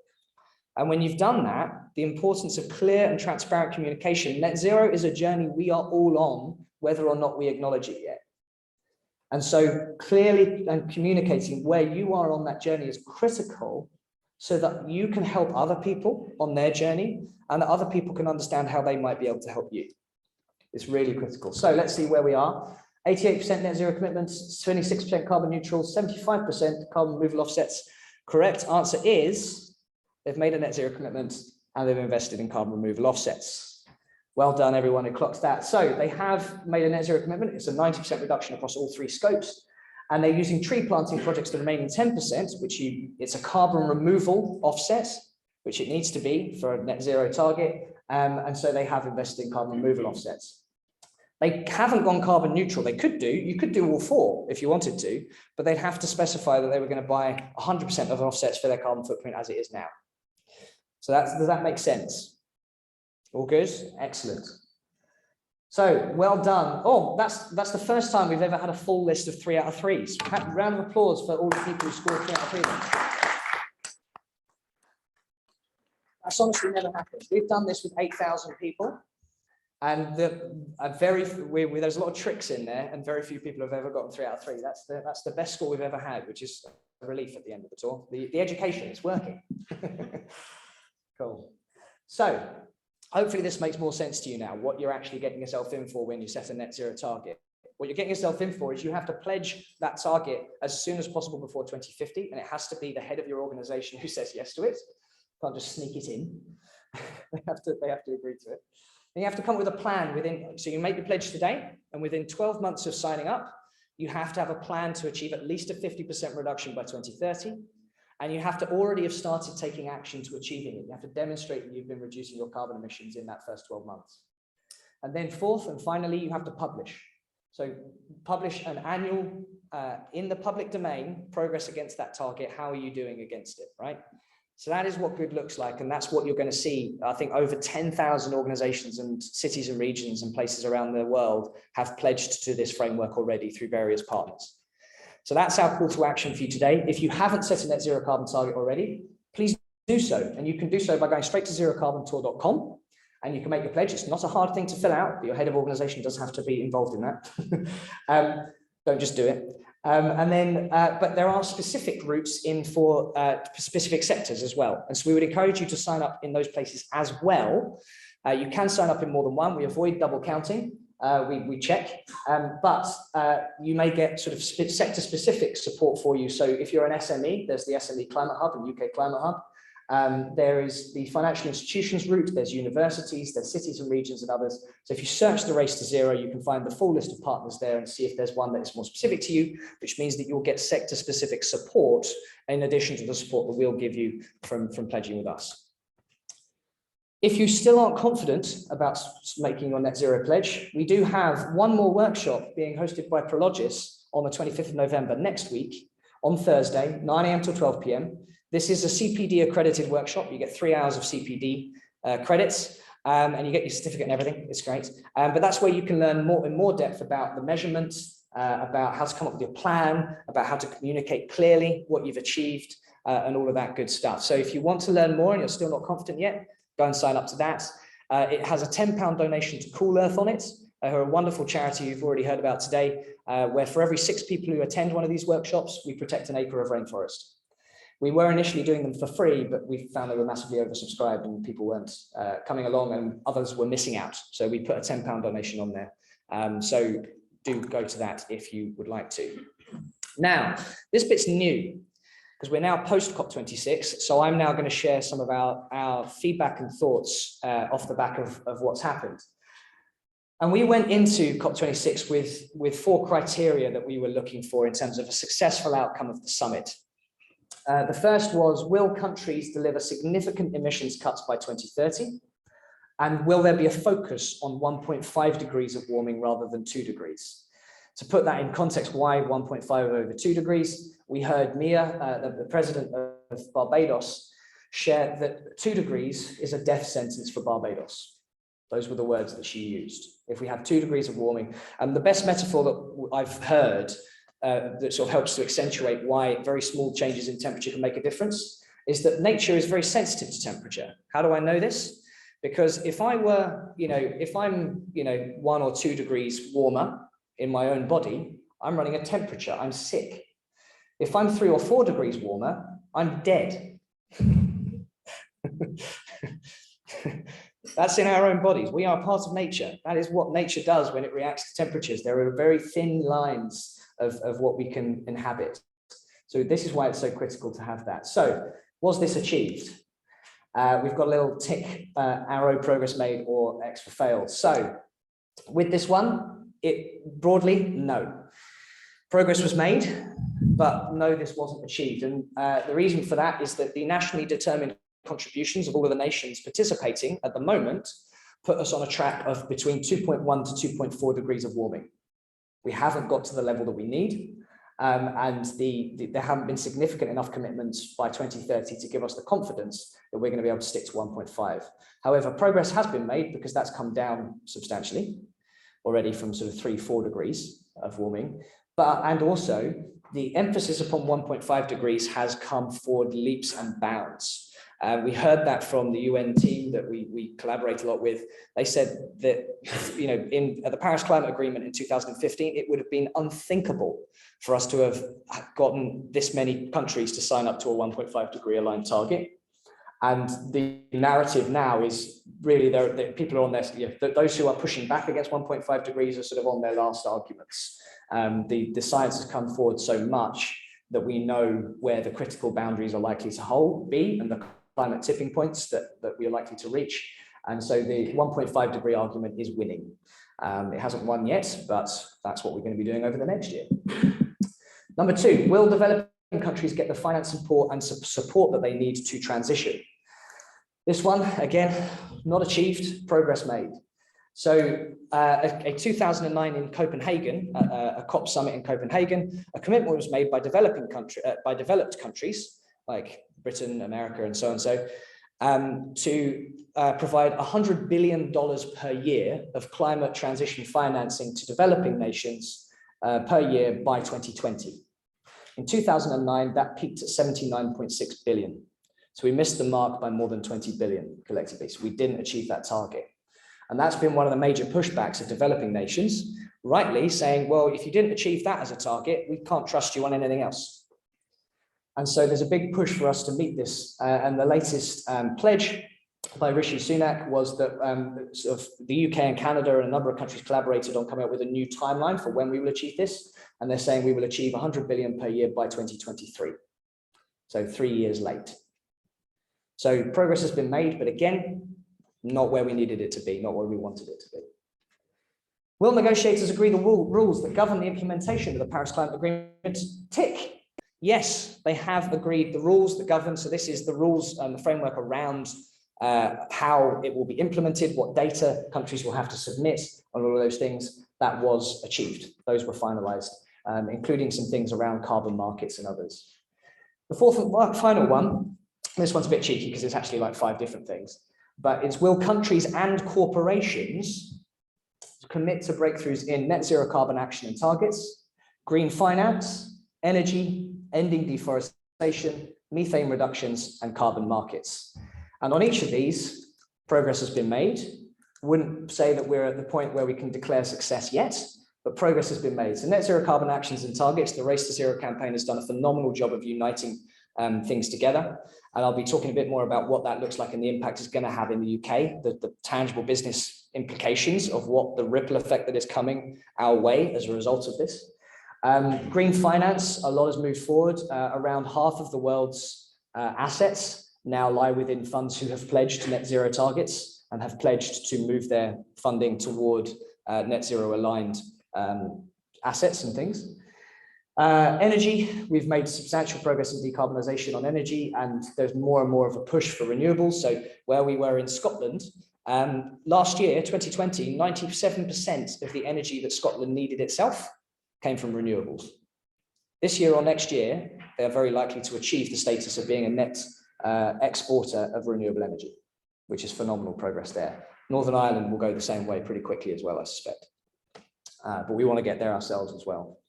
And when you've done that, the importance of clear and transparent communication, net zero is a journey we are all on, whether or not we acknowledge it yet. And so clearly and communicating where you are on that journey is critical so that you can help other people on their journey and that other people can understand how they might be able to help you. It's really critical. So let's see where we are. 88% net zero commitments, 26% carbon neutral, 75% carbon removal offsets. Correct answer is they've made a net zero commitment and they've invested in carbon removal offsets. Well done, everyone who clocks that. So they have made a net zero commitment. It's a 90% reduction across all three scopes. And they're using tree planting projects the remaining 10%, which it's a carbon removal offset, which it needs to be for a net zero target. And so they have invested in carbon removal offsets. They haven't gone carbon neutral. You could do all four if you wanted to, but they'd have to specify that they were going to buy 100% of offsets for their carbon footprint as it is now. So does that make sense? All good? Excellent. So well done. Oh, that's the first time we've ever had a full list of 3 out of 3s. Round of applause for all the people who scored 3 out of 3. That's honestly never happened. We've done this with 8,000 people. And there's a lot of tricks in there, and very few people have ever gotten 3 out of 3. That's the best score we've ever had, which is a relief at the end of the tour. The education is working. Cool. So hopefully this makes more sense to you now, what you're actually getting yourself in for when you set a net zero target. What you're getting yourself in for is you have to pledge that target as soon as possible before 2050, and it has to be the head of your organization who says yes to it. You can't just sneak it in. They have to agree to it. And you have to come up with a plan so you make the pledge today, and within 12 months of signing up, you have to have a plan to achieve at least a 50% reduction by 2030. And you have to already have started taking action to achieving it. You have to demonstrate that you've been reducing your carbon emissions in that first 12 months. And then fourth and finally, you have to publish. So publish an annual, in the public domain, progress against that target. How are you doing against it, right? So that is what good looks like. And that's what you're going to see. I think over 10,000 organizations and cities and regions and places around the world have pledged to this framework already through various partners. So that's our call to action for you today. If you haven't set a net zero carbon target already, please do so. And you can do so by going straight to zerocarbontour.com and you can make your pledge. It's not a hard thing to fill out, but your head of organization does have to be involved in that. Don't just do it. But there are specific routes in for specific sectors as well. And so we would encourage you to sign up in those places as well. You can sign up in more than one. We avoid double counting. We check, but you may get sort of sector specific support for you. So if you're an SME, there's the SME Climate Hub and UK Climate Hub. There is the financial institutions route, there's universities, there's cities and regions and others. So if you search the Race to Zero, you can find the full list of partners there and see if there's one that is more specific to you, which means that you'll get sector specific support in addition to the support that we'll give you from pledging with us. If you still aren't confident about making your net zero pledge, we do have one more workshop being hosted by Prologis on the 25th of November next week on Thursday, 9 a.m. till 12 p.m. This is a Cpd accredited workshop. You get 3 hours of Cpd credits and you get your certificate and everything. It's great. But that's where you can learn in more depth about the measurements, about how to come up with your plan, about how to communicate clearly what you've achieved, and all of that good stuff. So if you want to learn more and you're still not confident yet, go and sign up to that. It has a £10 donation to Cool Earth on it, who are a wonderful charity you've already heard about today, where for every 6 people who attend one of these workshops, we protect an acre of rainforest. We were initially doing them for free, but we found they were massively oversubscribed and people weren't coming along and others were missing out. So we put a £10 donation on there. So do go to that if you would like to. Now, this bit's new because we're now post COP26. So I'm now going to share some of our feedback and thoughts off the back of what's happened. And we went into COP26 with 4 criteria that we were looking for in terms of a successful outcome of the summit. The first was, will countries deliver significant emissions cuts by 2030? And will there be a focus on 1.5 degrees of warming rather than 2 degrees? To put that in context, why 1.5 over 2 degrees? We heard Mia, the president of Barbados, share that 2 degrees is a death sentence for Barbados. Those were the words that she used. If we have 2 degrees of warming, and the best metaphor that I've heard that sort of helps to accentuate why very small changes in temperature can make a difference is that nature is very sensitive to temperature. How do I know this? Because if I were, if I'm, 1 or 2 degrees warmer in my own body, I'm running a temperature, I'm sick. If I'm 3 or 4 degrees warmer, I'm dead. That's in our own bodies. We are part of nature. That is what nature does when it reacts to temperatures. There are very thin lines of what we can inhabit. So this is why it's so critical to have that. So was this achieved? We've got a little tick, arrow, progress made, or X for failed. So with this one, broadly, no. Progress was made, but no, this wasn't achieved. And the reason for that is that the nationally determined contributions of all of the nations participating at the moment put us on a track of between 2.1 to 2.4 degrees of warming. We haven't got to the level that we need, and there haven't been significant enough commitments by 2030 to give us the confidence that we're going to be able to stick to 1.5. However, progress has been made because that's come down substantially already from sort of 3-4 degrees of warming, and also the emphasis upon 1.5 degrees has come forward leaps and bounds. We heard that from the UN team that we collaborate a lot with. They said that, at the Paris Climate Agreement in 2015, it would have been unthinkable for us to have gotten this many countries to sign up to a 1.5 degree aligned target. And the narrative now is really that people are on their, those who are pushing back against 1.5 degrees are sort of on their last arguments. The science has come forward so much that we know where the critical boundaries are likely to be and the climate tipping points that we are likely to reach. And so the 1.5 degree argument is winning. It hasn't won yet, but that's what we're going to be doing over the next year. Number 2, will developing countries get the finance support that they need to transition? This one, again, not achieved, progress made. So a 2009 in Copenhagen, a COP summit in Copenhagen, a commitment was made by developed countries like Britain, America, and so to provide $100 billion per year of climate transition financing to developing nations per year by 2020. In 2009, that peaked at 79.6 billion. So we missed the mark by more than 20 billion collectively. So we didn't achieve that target. And that's been one of the major pushbacks of developing nations, rightly saying, well, if you didn't achieve that as a target, we can't trust you on anything else. And so there's a big push for us to meet this. And the latest pledge by Rishi Sunak was that sort of the UK and Canada and a number of countries collaborated on coming up with a new timeline for when we will achieve this. And they're saying we will achieve 100 billion per year by 2023. So 3 years late. So progress has been made, but again, not where we needed it to be, not where we wanted it to be. Will negotiators agree the rules that govern the implementation of the Paris Climate Agreement? Tick. Yes, they have agreed the rules that govern. So this is the rules and the framework around how it will be implemented, what data countries will have to submit, and all of those things. That was achieved. Those were finalized, including some things around carbon markets and others. The fourth and final one, this one's a bit cheeky because it's actually like 5 different things, but it's will countries and corporations commit to breakthroughs in net zero carbon action and targets, green finance, energy, ending deforestation, methane reductions, and carbon markets. And on each of these, progress has been made. Wouldn't say that we're at the point where we can declare success yet, but progress has been made. So net zero carbon actions and targets, the Race to Zero campaign has done a phenomenal job of uniting things together. And I'll be talking a bit more about what that looks like and the impact it's going to have in the UK, the tangible business implications of what the ripple effect that is coming our way as a result of this. Green finance, a lot has moved forward. Around half of the world's assets now lie within funds who have pledged net zero targets and have pledged to move their funding toward net zero aligned assets and things. Energy, we've made substantial progress in decarbonisation on energy, and there's more and more of a push for renewables. So where we were in Scotland, last year, 2020, 97% of the energy that Scotland needed itself came from renewables. This year or next year, they're very likely to achieve the status of being a net exporter of renewable energy, which is phenomenal progress there. Northern Ireland will go the same way pretty quickly as well, I suspect. But we want to get there ourselves as well.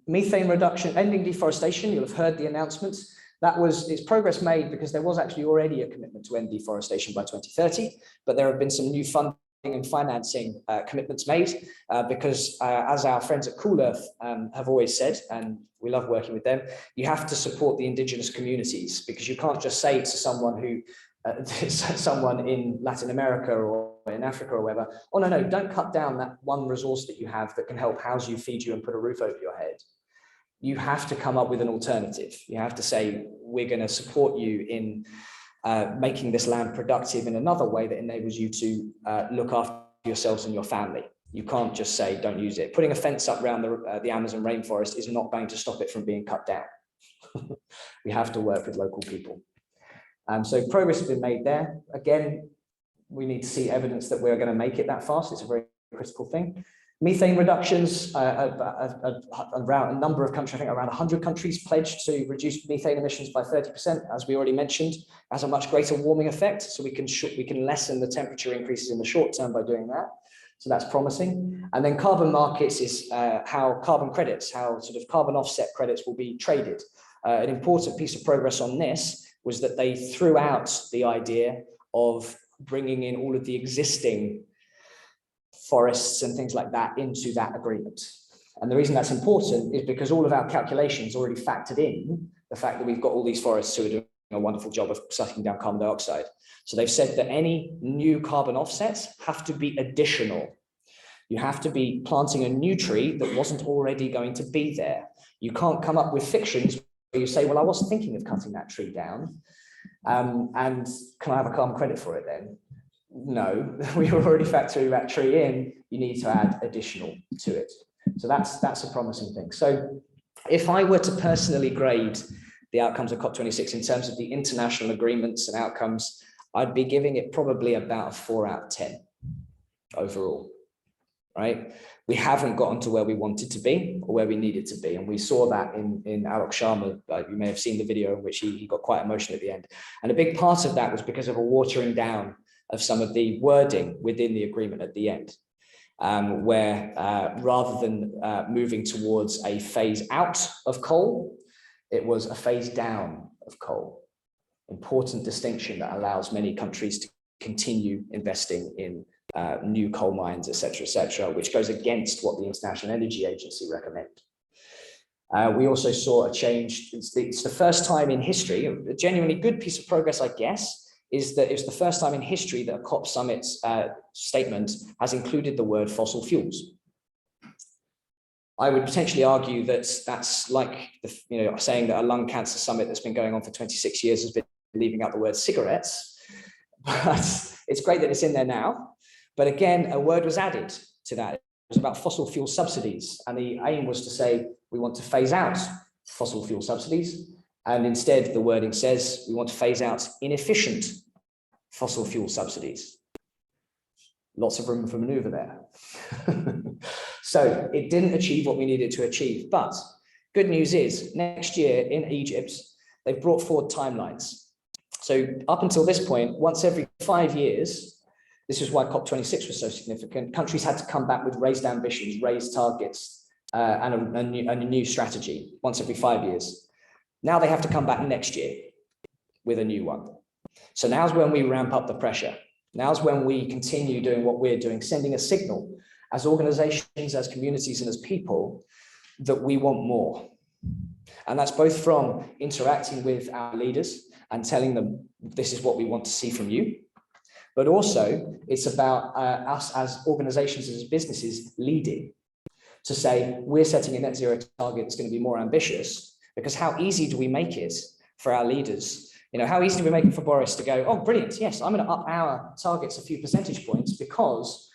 Methane reduction, ending deforestation, you'll have heard the announcements. It's progress made because there was actually already a commitment to end deforestation by 2030, but there have been some new funding and financing commitments made because as our friends at Cool Earth have always said, and we love working with them, you have to support the indigenous communities, because you can't just say to someone who someone in Latin America or in Africa or wherever, oh no, don't cut down that one resource that you have that can help house you, feed you, and put a roof over your head. You have to come up with an alternative. You have to say, we're going to support you in making this land productive in another way that enables you to look after yourselves and your family. You can't just say, don't use it. Putting a fence up around the Amazon rainforest is not going to stop it from being cut down. We have to work with local people. So progress has been made there. Again, we need to see evidence that we're going to make it that fast. It's a very critical thing. Methane reductions, around a number of countries, I think around 100 countries pledged to reduce methane emissions by 30%, as we already mentioned, has a much greater warming effect. So we can lessen the temperature increases in the short term by doing that. So that's promising. And then carbon markets is how carbon credits, how sort of carbon offset credits will be traded. An important piece of progress on this was that they threw out the idea of bringing in all of the existing forests and things like that into that agreement. And the reason that's important is because all of our calculations already factored in the fact that we've got all these forests who are doing a wonderful job of sucking down carbon dioxide. So they've said that any new carbon offsets have to be additional. You have to be planting a new tree that wasn't already going to be there. You can't come up with fictions where you say, well, I wasn't thinking of cutting that tree down. And can I have a carbon credit for it then? No, we were already factoring that tree in. You need to add additional to it. So that's a promising thing. So if I were to personally grade the outcomes of COP26 in terms of the international agreements and outcomes, I'd be giving it probably about a 4 out of 10 overall, right? We haven't gotten to where we wanted to be or where we needed to be. And we saw that in Alok Sharma. You may have seen the video in which he got quite emotional at the end. And a big part of that was because of a watering down of some of the wording within the agreement at the end, where rather than moving towards a phase out of coal, it was a phase down of coal. Important distinction that allows many countries to continue investing in new coal mines, et cetera, which goes against what the International Energy Agency recommend. We also saw a change. It's the first time in history, a genuinely good piece of progress, I guess, is that it's the first time in history that a COP summit statement has included the word fossil fuels. I would potentially argue that that's like saying that a lung cancer summit that's been going on for 26 years has been leaving out the word cigarettes. But it's great that it's in there now. But again, a word was added to that. It was about fossil fuel subsidies. And the aim was to say, we want to phase out fossil fuel subsidies. And instead, the wording says, we want to phase out inefficient fossil fuel subsidies. Lots of room for maneuver there. So it didn't achieve what we needed to achieve. But good news is, next year in Egypt, they've brought forward timelines. So up until this point, once every 5 years, this is why COP26 was so significant, countries had to come back with raised ambitions, raised targets, and a new strategy once every 5 years. Now they have to come back next year with a new one. So now's when we ramp up the pressure. Now's when we continue doing what we're doing, sending a signal as organizations, as communities, and as people that we want more. And that's both from interacting with our leaders and telling them this is what we want to see from you, but also it's about us as organizations, as businesses leading to say we're setting a net zero target that's going to be more ambitious, because how easy do we make it for our leaders? You know, how easy do we make it for Boris to go, oh, brilliant, yes, I'm going to up our targets a few percentage points because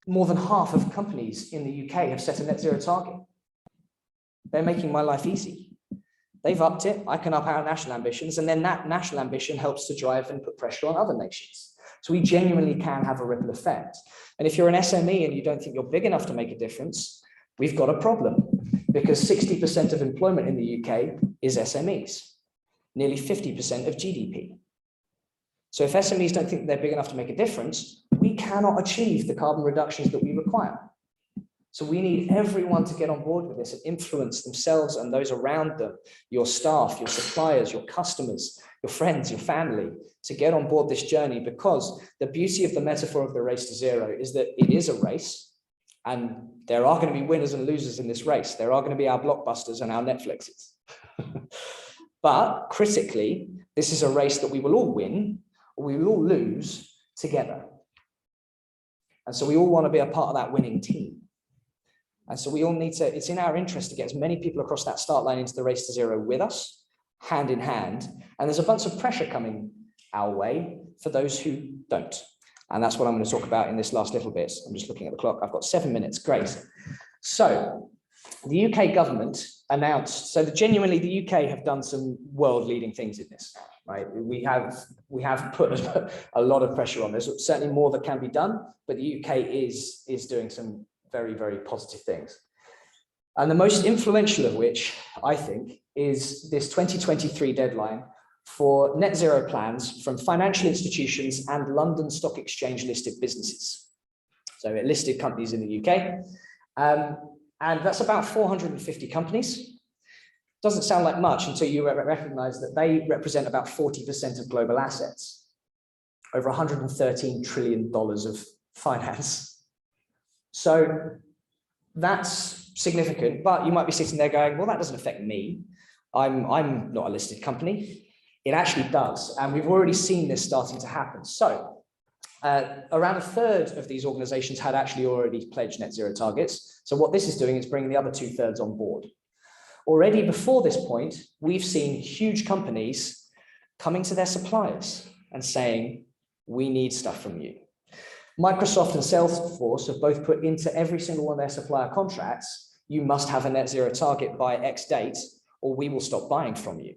more than half of companies in the UK have set a net zero target. They're making my life easy. They've upped it, I can up our national ambitions, and then that national ambition helps to drive and put pressure on other nations. So we genuinely can have a ripple effect. And if you're an SME and you don't think you're big enough to make a difference, we've got a problem, because 60% of employment in the UK is SMEs, nearly 50% of GDP. So if SMEs don't think they're big enough to make a difference, we cannot achieve the carbon reductions that we require. So we need everyone to get on board with this and influence themselves and those around them, your staff, your suppliers, your customers, your friends, your family, to get on board this journey, because the beauty of the metaphor of the race to zero is that it is a race, and there are going to be winners and losers in this race. There are going to be our Blockbusters and our Netflixes. But critically, this is a race that we will all win, or we will all lose together. And so we all want to be a part of that winning team. And so we all need to, it's in our interest to get as many people across that start line into the race to zero with us, hand in hand. And there's a bunch of pressure coming our way for those who don't. And that's what I'm going to talk about in this last little bit. I'm just looking at the clock. I've got 7 minutes. Great. So the UK government announced, so genuinely the UK have done some world leading things in this, right? We have put a lot of pressure on this, certainly more that can be done, but the UK is doing some very, very positive things. And the most influential of which, I think, is this 2023 deadline for net zero plans from financial institutions and London Stock Exchange listed businesses. So listed companies in the UK. And that's about 450 companies. Doesn't sound like much until you recognize that they represent about 40% of global assets, over $113 trillion of finance. So that's significant, but you might be sitting there going, well, that doesn't affect me. I'm not a listed company. It actually does. And we've already seen this starting to happen. So around a third of these organizations had actually already pledged net zero targets. So what this is doing is bringing the other 2/3 on board. Already before this point, we've seen huge companies coming to their suppliers and saying, we need stuff from you. Microsoft and Salesforce have both put into every single one of their supplier contracts, you must have a net zero target by X date, or we will stop buying from you.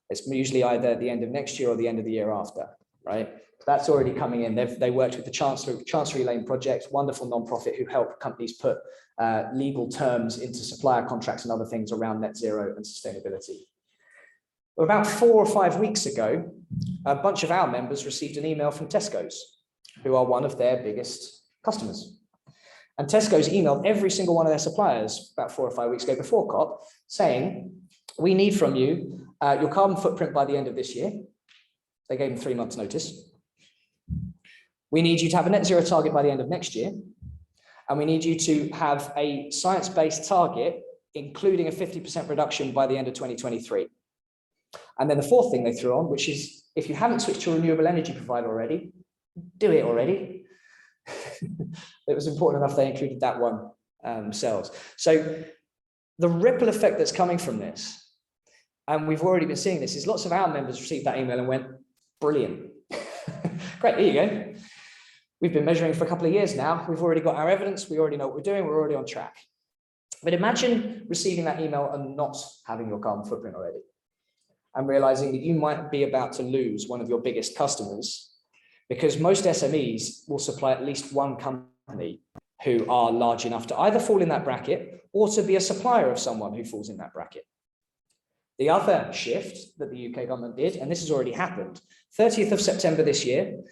It's usually either the end of next year or the end of the year after, right? That's already coming in. They worked with the Chancery Lane Project, wonderful nonprofit who help companies put legal terms into supplier contracts and other things around net zero and sustainability. About 4 or 5 weeks ago, a bunch of our members received an email from Tesco's, who are one of their biggest customers. And Tesco's emailed every single one of their suppliers about 4 or 5 weeks ago before COP saying, we need from you your carbon footprint by the end of this year. They gave them 3 months notice. We need you to have a net zero target by the end of next year. And we need you to have a science-based target, including a 50% reduction by the end of 2023. And then the fourth thing they threw on, which is if you haven't switched to a renewable energy provider already, do it already. It was important enough they included that one themselves. So the ripple effect that's coming from this, and we've already been seeing this, is lots of our members received that email and went, brilliant. Great, there you go. We've been measuring for a couple of years now. We've already got our evidence. We already know what we're doing. We're already on track. But imagine receiving that email and not having your carbon footprint already, and realizing that you might be about to lose one of your biggest customers, because most SMEs will supply at least one company who are large enough to either fall in that bracket or to be a supplier of someone who falls in that bracket. The other shift that the UK government did, and this has already happened, 30th of September this year,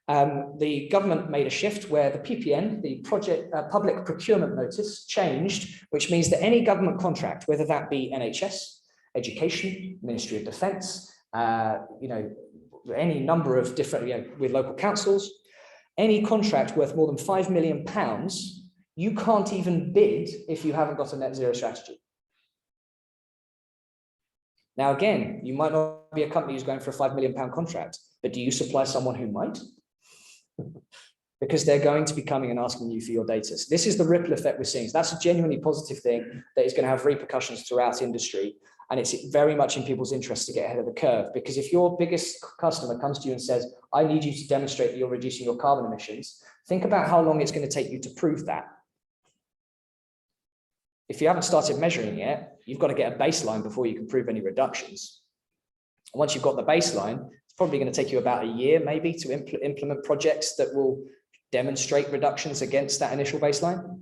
the government made a shift where the PPN, the Public Procurement Notice, changed, which means that any government contract, whether that be NHS, education, Ministry of Defence, you know, any number of different, you know, with local councils, any contract worth more than £5 million, you can't even bid if you haven't got a net zero strategy. Now, again, you might not be a company who's going for a £5 million contract, but do you supply someone who might? Because they're going to be coming and asking you for your data. So this is the ripple effect we're seeing. So that's a genuinely positive thing that is going to have repercussions throughout industry. And it's very much in people's interest to get ahead of the curve, because if your biggest customer comes to you and says, I need you to demonstrate that you're reducing your carbon emissions, think about how long it's going to take you to prove that. If you haven't started measuring yet, you've got to get a baseline before you can prove any reductions. And once you've got the baseline, it's probably going to take you about a year maybe to implement projects that will demonstrate reductions against that initial baseline.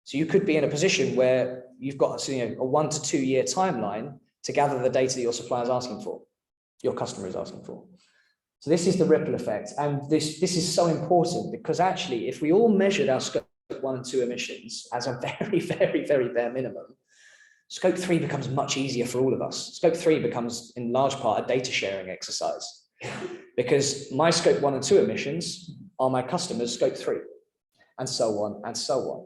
So you could be in a position where you've got, you know, a 1 to 2 year timeline to gather the data that your supplier is asking for, your customer is asking for. So this is the ripple effect. And this is so important, because actually, if we all measured our scope 1 and 2 emissions as a very, very, very bare minimum, scope 3 becomes much easier for all of us. Scope 3 becomes in large part a data sharing exercise, because my scope 1 and 2 emissions are my customers' scope 3, and so on and so on.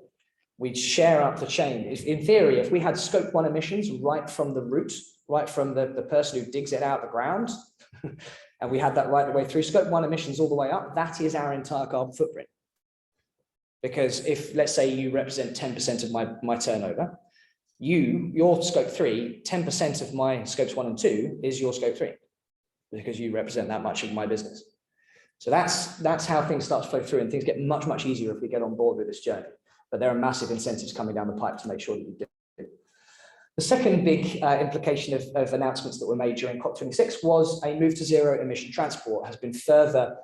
We'd share up the chain. In theory, if we had scope 1 emissions right from the root, right from the person who digs it out of the ground, and we had that right the way through, scope 1 emissions all the way up, that is our entire carbon footprint. Because if, let's say, you represent 10% of my turnover, your scope 3, 10% of my scopes 1 and 2 is your scope 3, because you represent that much of my business. So that's how things start to flow through, and things get much, much easier if we get on board with this journey. But there are massive incentives coming down the pipe to make sure that you do. The second big implication of announcements that were made during COP26 was a move to zero emission transport has been further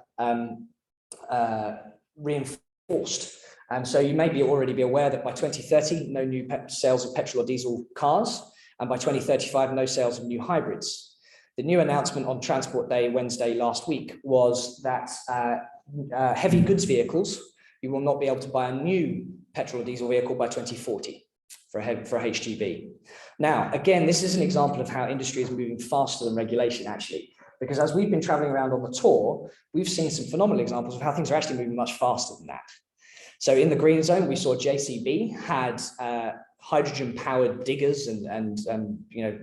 reinforced. So you may already be aware that by 2030, no new sales of petrol or diesel cars, and by 2035, no sales of new hybrids. The new announcement on Transport Day, Wednesday last week, was that heavy goods vehicles, you will not be able to buy a new petrol or diesel vehicle by 2040 for HGV. Now, again, this is an example of how industry is moving faster than regulation, actually, because as we've been traveling around on the tour, we've seen some phenomenal examples of how things are actually moving much faster than that. So in the green zone, we saw JCB had hydrogen-powered diggers and you know,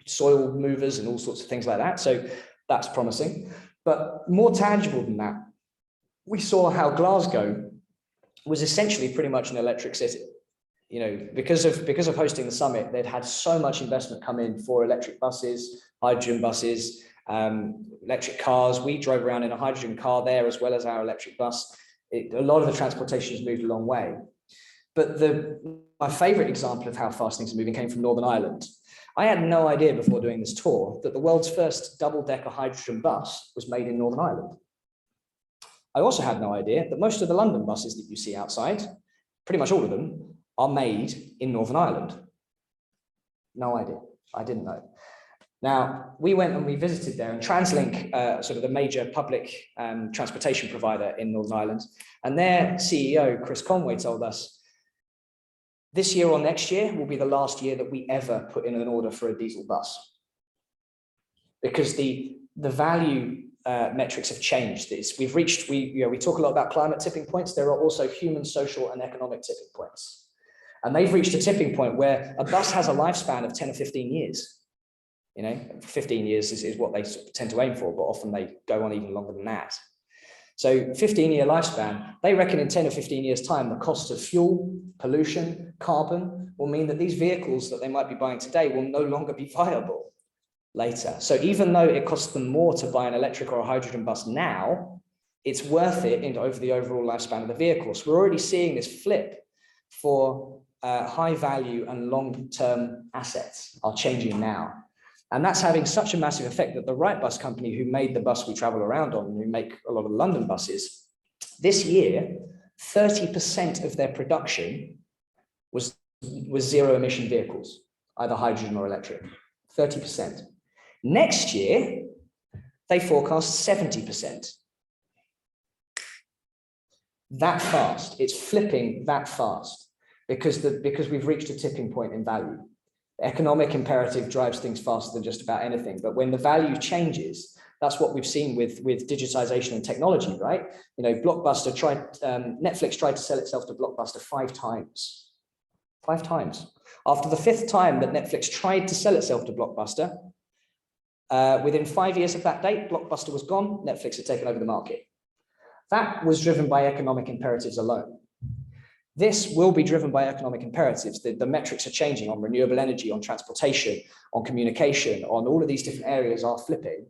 soil movers and all sorts of things like that. So that's promising. But more tangible than that, we saw how Glasgow was essentially pretty much an electric city. You know, because of hosting the summit, they'd had so much investment come in for electric buses, hydrogen buses, electric cars. We drove around in a hydrogen car there as well as our electric bus. A lot of the transportation has moved a long way. But my favorite example of how fast things are moving came from Northern Ireland. I had no idea before doing this tour that the world's first double-decker hydrogen bus was made in Northern Ireland. I also had no idea that most of the London buses that you see outside, pretty much all of them, are made in Northern Ireland. No idea. I didn't know. Now, we went and we visited there, and TransLink, sort of the major public transportation provider in Northern Ireland, and their CEO, Chris Conway, told us, this year or next year will be the last year that we ever put in an order for a diesel bus. Because the value metrics have changed. We talk a lot about climate tipping points. There are also human, social, and economic tipping points. And they've reached a tipping point where a bus has a lifespan of 10 or 15 years. You know, 15 years is what they tend to aim for, but often they go on even longer than that. So 15-year lifespan, they reckon in 10 or 15 years' time, the cost of fuel, pollution, carbon will mean that these vehicles that they might be buying today will no longer be viable later. So even though it costs them more to buy an electric or a hydrogen bus now, it's worth it over the overall lifespan of the vehicle. So we're already seeing this flip for high value and long-term assets are changing now. And that's having such a massive effect that the Wrightbus company, who made the bus we travel around on, who make a lot of London buses, this year, 30% of their production was zero emission vehicles, either hydrogen or electric, 30%. Next year, they forecast 70%. That fast, it's flipping that fast because we've reached a tipping point in value. Economic imperative drives things faster than just about anything. But when the value changes, that's what we've seen with digitization and technology, right? You know, Netflix tried to sell itself to Blockbuster 5 times. 5 times. After the 5th time that Netflix tried to sell itself to Blockbuster, within 5 years of that date, Blockbuster was gone, Netflix had taken over the market. That was driven by economic imperatives alone. This will be driven by economic imperatives. The metrics are changing on renewable energy, on transportation, on communication, on all of these different areas are flipping.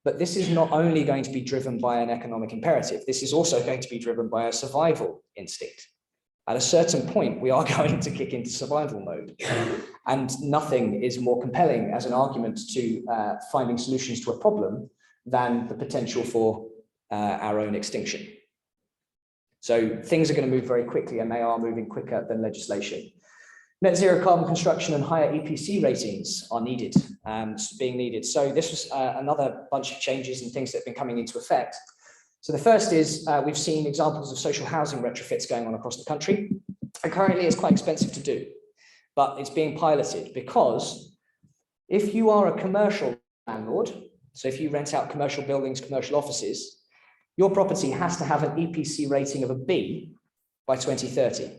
But this is not only going to be driven by an economic imperative, this is also going to be driven by a survival instinct. At a certain point, we are going to kick into survival mode. And nothing is more compelling as an argument to finding solutions to a problem than the potential for our own extinction. So things are going to move very quickly, and they are moving quicker than legislation. Net zero carbon construction and higher EPC ratings are needed, being needed. So this was another bunch of changes and things that have been coming into effect. So the first is we've seen examples of social housing retrofits going on across the country. And currently it's quite expensive to do, but it's being piloted because if you are a commercial landlord, so if you rent out commercial buildings, commercial offices, your property has to have an EPC rating of a B by 2030,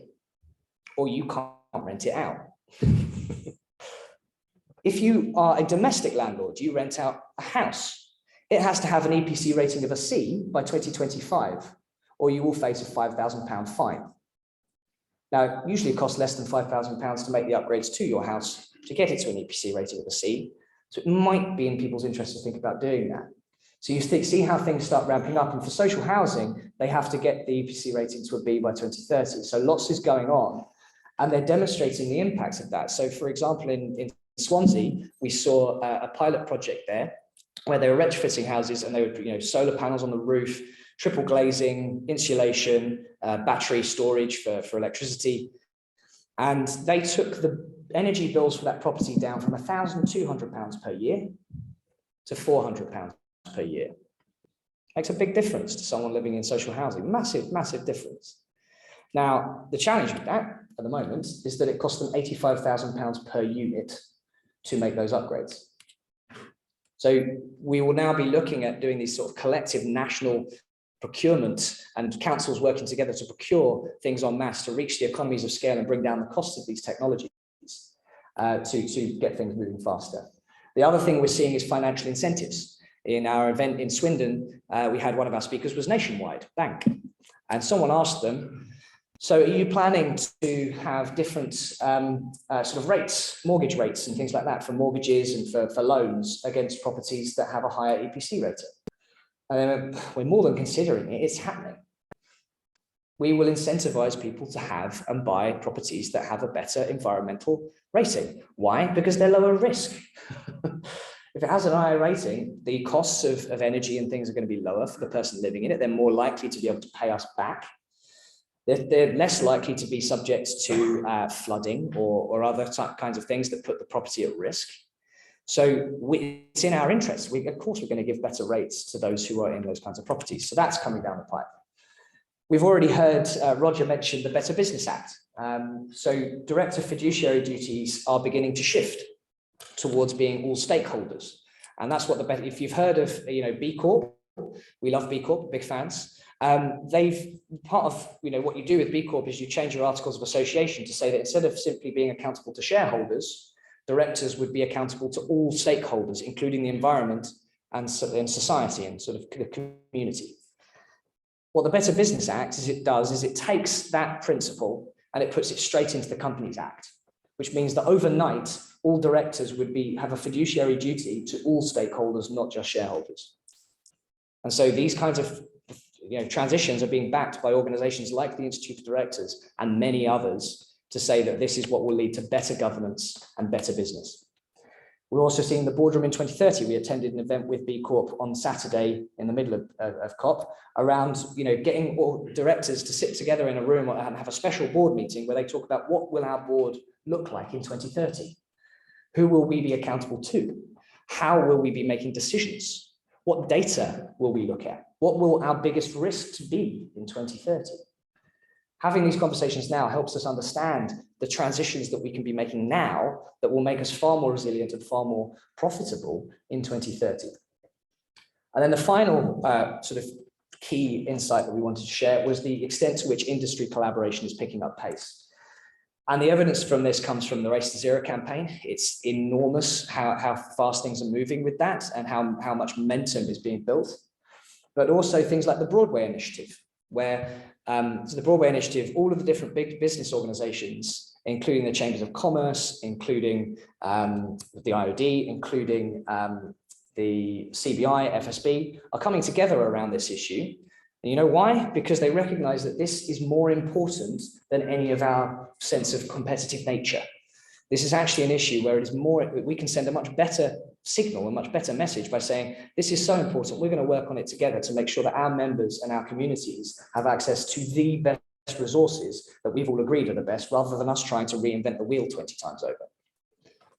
or you can't rent it out. If you are a domestic landlord, you rent out a house, it has to have an EPC rating of a C by 2025, or you will face a £5,000 fine. Now, usually it costs less than £5,000 to make the upgrades to your house to get it to an EPC rating of a C. So it might be in people's interest to think about doing that. So you see how things start ramping up, and for social housing, they have to get the EPC rating to a B by 2030. So lots is going on, and they're demonstrating the impacts of that. So for example, in Swansea, we saw a pilot project there where they were retrofitting houses, and they would, you know, solar panels on the roof, triple glazing, insulation, battery storage for electricity. And they took the energy bills for that property down from £1,200 per year to £400 per year. Makes a big difference to someone living in social housing. Massive, massive difference. Now, the challenge with that at the moment is that it costs them £85,000 per unit to make those upgrades. So we will now be looking at doing these sort of collective national procurement and councils working together to procure things en masse to reach the economies of scale and bring down the costs of these technologies to get things moving faster. The other thing we're seeing is financial incentives. In our event in Swindon, we had one of our speakers was Nationwide Bank, and someone asked them, so are you planning to have different sort of rates, mortgage rates and things like that for mortgages and for loans against properties that have a higher EPC rating? And we're more than considering it, it's happening. We will incentivize people to have and buy properties that have a better environmental rating. Why? Because they're lower risk. If it has an higher rating, the costs of energy and things are going to be lower for the person living in it. They're more likely to be able to pay us back. They're less likely to be subject to flooding or other kinds of things that put the property at risk. So it's in our interest. Of course, we're going to give better rates to those who are in those kinds of properties. So that's coming down the pipe. We've already heard Roger mention the Better Business Act. So director fiduciary duties are beginning to shift towards being all stakeholders. And that's what if you've heard of, B Corp, we love B Corp, big fans. Part of, what you do with B Corp is you change your articles of association to say that instead of simply being accountable to shareholders, directors would be accountable to all stakeholders, including the environment and society and sort of the community. What the Better Business Act is it takes that principle and it puts it straight into the Companies Act, which means that overnight, all directors would have a fiduciary duty to all stakeholders, not just shareholders. And so these kinds of transitions are being backed by organizations like the Institute of Directors and many others to say that this is what will lead to better governance and better business. We're also seeing the boardroom in 2030. We attended an event with B Corp on Saturday in the middle of COP around getting all directors to sit together in a room and have a special board meeting where they talk about what will our board look like in 2030? Who will we be accountable to? How will we be making decisions? What data will we look at? What will our biggest risks be in 2030? Having these conversations now helps us understand the transitions that we can be making now that will make us far more resilient and far more profitable in 2030. And then the final sort of key insight that we wanted to share was the extent to which industry collaboration is picking up pace. And the evidence from this comes from the Race to Zero campaign. It's enormous how fast things are moving with that and how much momentum is being built. But also things like the Broadway Initiative, where so the Broadway Initiative, all of the different big business organizations, including the Chambers of Commerce, including the IOD, including the CBI, FSB, are coming together around this issue. And you know why? Because they recognize that this is more important than any of our sense of competitive nature. This is actually an issue where it is more, we can send a much better signal, a much better message by saying, this is so important, we're going to work on it together to make sure that our members and our communities have access to the best resources that we've all agreed are the best, rather than us trying to reinvent the wheel 20 times over.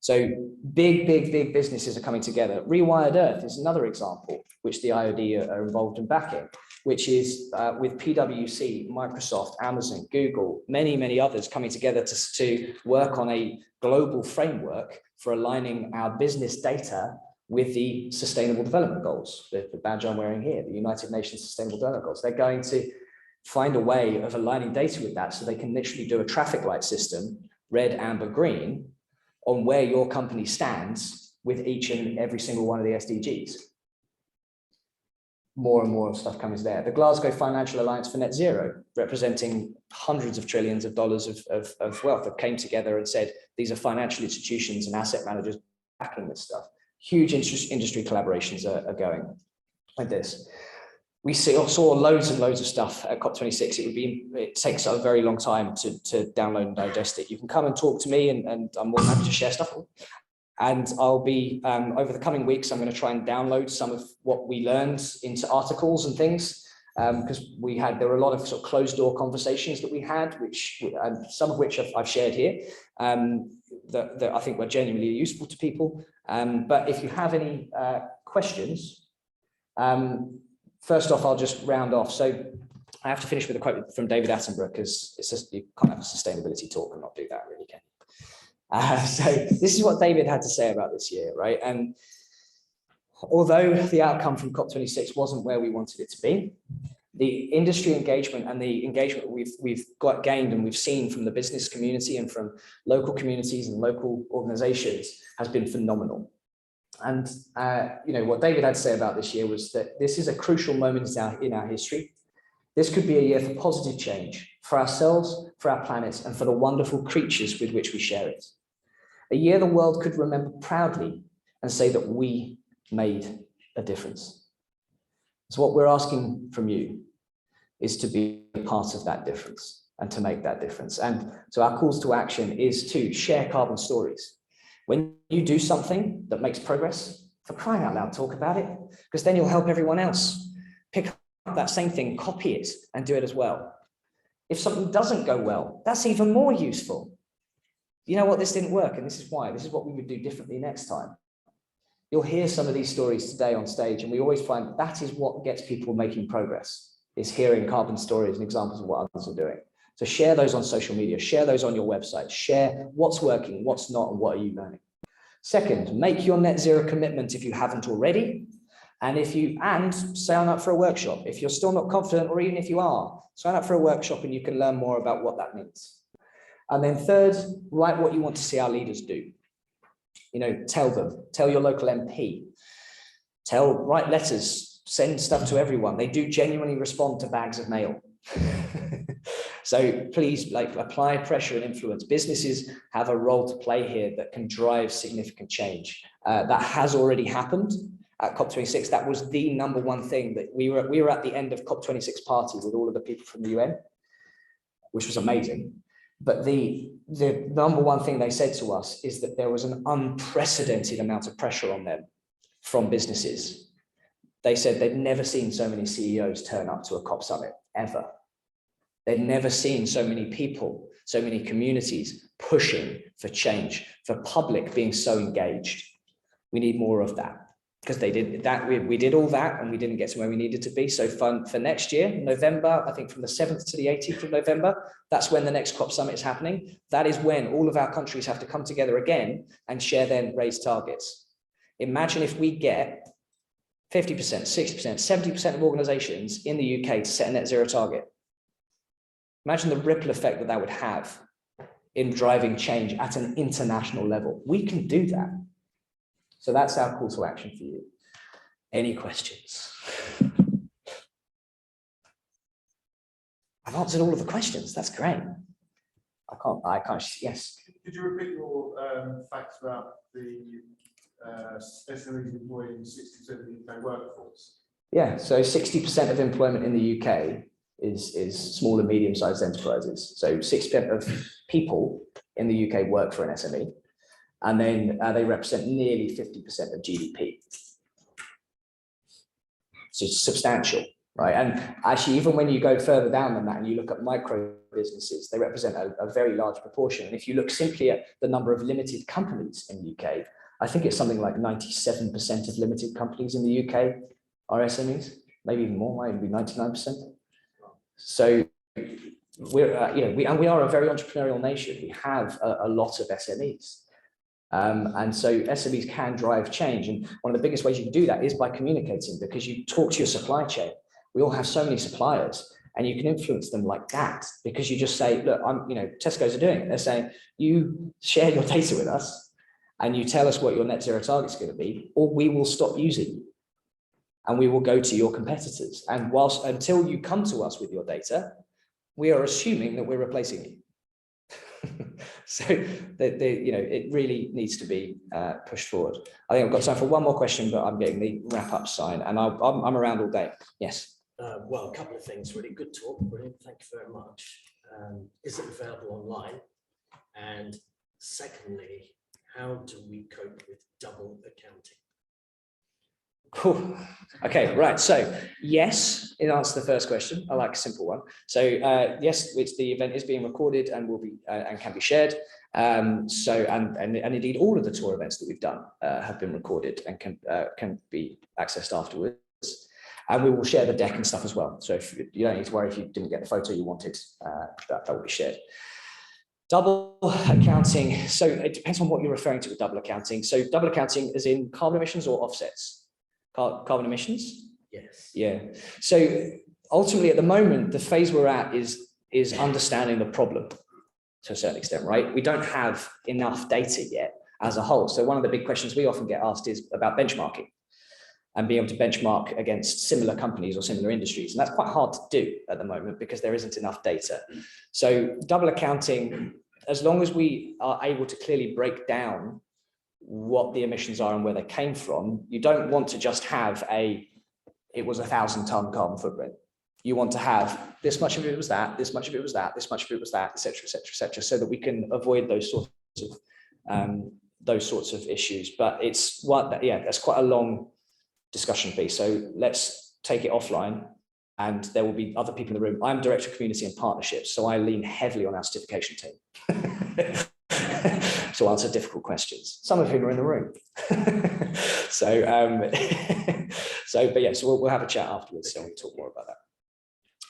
So big businesses are coming together. Rewired Earth is another example, which the IOD are involved in backing, which is with PwC, Microsoft, Amazon, Google, many others coming together to work on a global framework for aligning our business data with the Sustainable Development Goals, the badge I'm wearing here, the United Nations Sustainable Development Goals. They're going to find a way of aligning data with that so they can literally do a traffic light system, red, amber, green, on where your company stands with each and every single one of the SDGs. More and more stuff comes there. The Glasgow Financial Alliance for Net Zero, representing hundreds of trillions of dollars of wealth, that came together and said, these are financial institutions and asset managers backing this stuff. Huge industry collaborations are going like this. We saw loads and loads of stuff at COP26. It takes a very long time to download and digest it. You can come and talk to me and I'm more than happy to share stuff. And I'll be, over the coming weeks, I'm going to try and download some of what we learned into articles and things, because there were a lot of sort of closed door conversations that we had, some of which I've shared here, that I think were genuinely useful to people. But if you have any questions, first off, I'll just round off. So I have to finish with a quote from David Attenborough, because it's just, you can't have a sustainability talk and not do that, really, can you? So this is what David had to say about this year, right? And although the outcome from COP26 wasn't where we wanted it to be, the industry engagement and the engagement we've gained and we've seen from the business community and from local communities and local organizations has been phenomenal. And you know, what David had to say about this year was that this is a crucial moment in our history. This could be a year for positive change for ourselves, for our planet, and for the wonderful creatures with which we share it. A year the world could remember proudly and say that we made a difference. So what we're asking from you is to be a part of that difference and to make that difference. And so our calls to action is to share carbon stories. When you do something that makes progress, for crying out loud, talk about it, because then you'll help everyone else pick up that same thing, copy it, and do it as well. If something doesn't go well, that's even more useful. You know what, this didn't work, and this is why. This is what we would do differently next time. You'll hear some of these stories today on stage, and we always find that is what gets people making progress, is hearing carbon stories and examples of what others are doing. So share those on social media, share those on your website, share what's working, what's not, and what are you learning. Second, make your net zero commitment if you haven't already. And sign up for a workshop. If you're still not confident, or even if you are, sign up for a workshop and you can learn more about what that means. And then third, write what you want to see our leaders do. You know, tell your local MP, write letters, send stuff to everyone. They do genuinely respond to bags of mail. So please, apply pressure and influence. Businesses have a role to play here that can drive significant change. That has already happened at COP26. That was the number one thing that we were at the end of COP26 party with all of the people from the UN, which was amazing. But the number one thing they said to us is that there was an unprecedented amount of pressure on them from businesses. They said they'd never seen so many CEOs turn up to a COP summit, ever. They'd never seen so many people, so many communities pushing for change, for public being so engaged. We need more of that. because they did that. We did all that and we didn't get to where we needed to be. So for next year, November, I think from the 7th to the 18th of November, that's when the next COP summit is happening. That is when all of our countries have to come together again and share their raised targets. Imagine if we get 50%, 60%, 70% of organizations in the UK to set a net zero target. Imagine the ripple effect that would have in driving change at an international level. We can do that. So that's our call to action for you. Any questions? I've answered all of the questions. That's great. I can't, yes. Could you repeat your facts about the SMEs employing 60% of the UK workforce? Yeah, so 60% of employment in the UK is small and medium-sized enterprises. So 6% of people in the UK work for an SME, and then they represent nearly 50% of GDP. So it's substantial, right? And actually, even when you go further down than that and you look at micro businesses, they represent a very large proportion. And if you look simply at the number of limited companies in the UK, I think it's something like 97% of limited companies in the UK are SMEs, maybe even more, might even be 99%. So we're, we are a very entrepreneurial nation. We have a lot of SMEs. And so SMEs can drive change. And one of the biggest ways you can do that is by communicating, because you talk to your supply chain. We all have so many suppliers, and you can influence them like that, because you just say, look, Tesco's are doing it. They're saying, you share your data with us and you tell us what your net zero target is going to be, or we will stop using you and we will go to your competitors. And until you come to us with your data, we are assuming that we're replacing you. So it really needs to be pushed forward. I think I've got time for one more question, but I'm getting the wrap up sign, and I'm around all day. Yes. Well, a couple of things. Really good talk. Brilliant. Thank you very much. Is it available online? And secondly, how do we cope with double accounting? Cool. Okay, right. So yes, in answer to the first question, I like a simple one. So yes, the event is being recorded and will be and can be shared. And indeed, all of the tour events that we've done have been recorded and can be accessed afterwards. And we will share the deck and stuff as well. So if you don't need to worry if you didn't get the photo you wanted, that will be shared. Double accounting. So it depends on what you're referring to with double accounting. So double accounting is in carbon emissions or offsets? Carbon emissions? Yes. Yeah. So ultimately, at the moment, the phase we're at is understanding the problem to a certain extent, right? We don't have enough data yet as a whole. So one of the big questions we often get asked is about benchmarking and being able to benchmark against similar companies or similar industries. And that's quite hard to do at the moment because there isn't enough data. So double accounting, as long as we are able to clearly break down what the emissions are and where they came from, you don't want to just have it was 1,000-ton carbon footprint. You want to have this much of it was that, this much of it was that, this much of it was that, et cetera, et cetera, et cetera, so that we can avoid those sorts of issues. But it's that's quite a long discussion piece. So let's take it offline, and there will be other people in the room. I'm Director of Community and Partnerships, so I lean heavily on our certification team to answer difficult questions, some of whom are in the room. So we'll have a chat afterwards, so we'll talk more about that.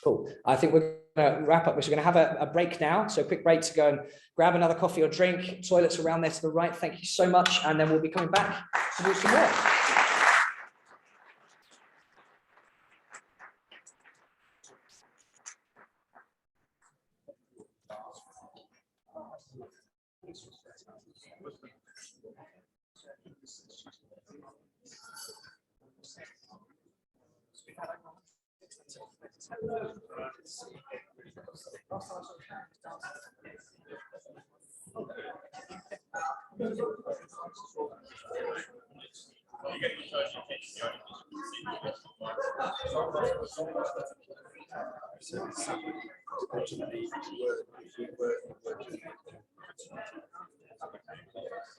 Cool. I think we're going to wrap up. We're going to have a break now. So a quick break to go and grab another coffee or drink. Toilets around there to the right. Thank you so much. And then we'll be coming back to do some work.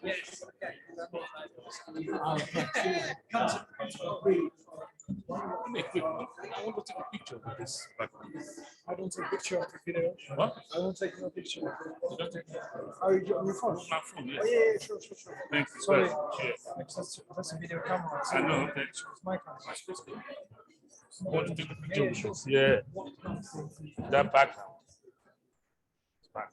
Yes. equipment. I want to take a picture of this, but I don't take a picture of the video. What? I don't take no picture. You don't take Are you on your phone? My phone, yes. Oh, yeah, sure. Thank you. Sorry. That's a video camera. I know. Okay. It's my camera. I want to take a picture with this. Yeah. That background. Back.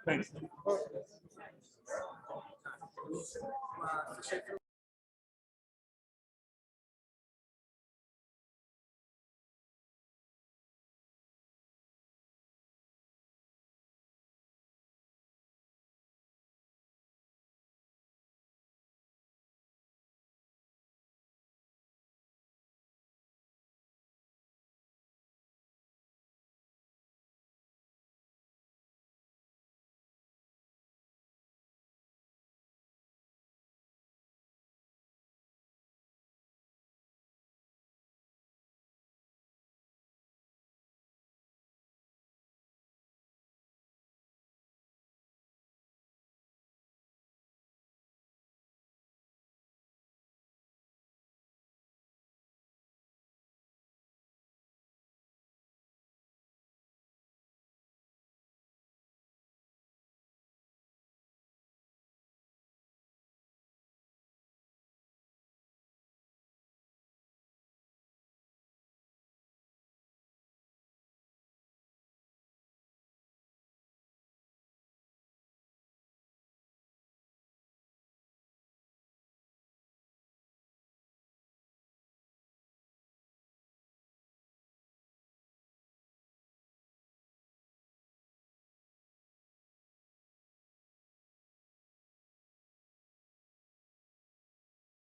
Thanks.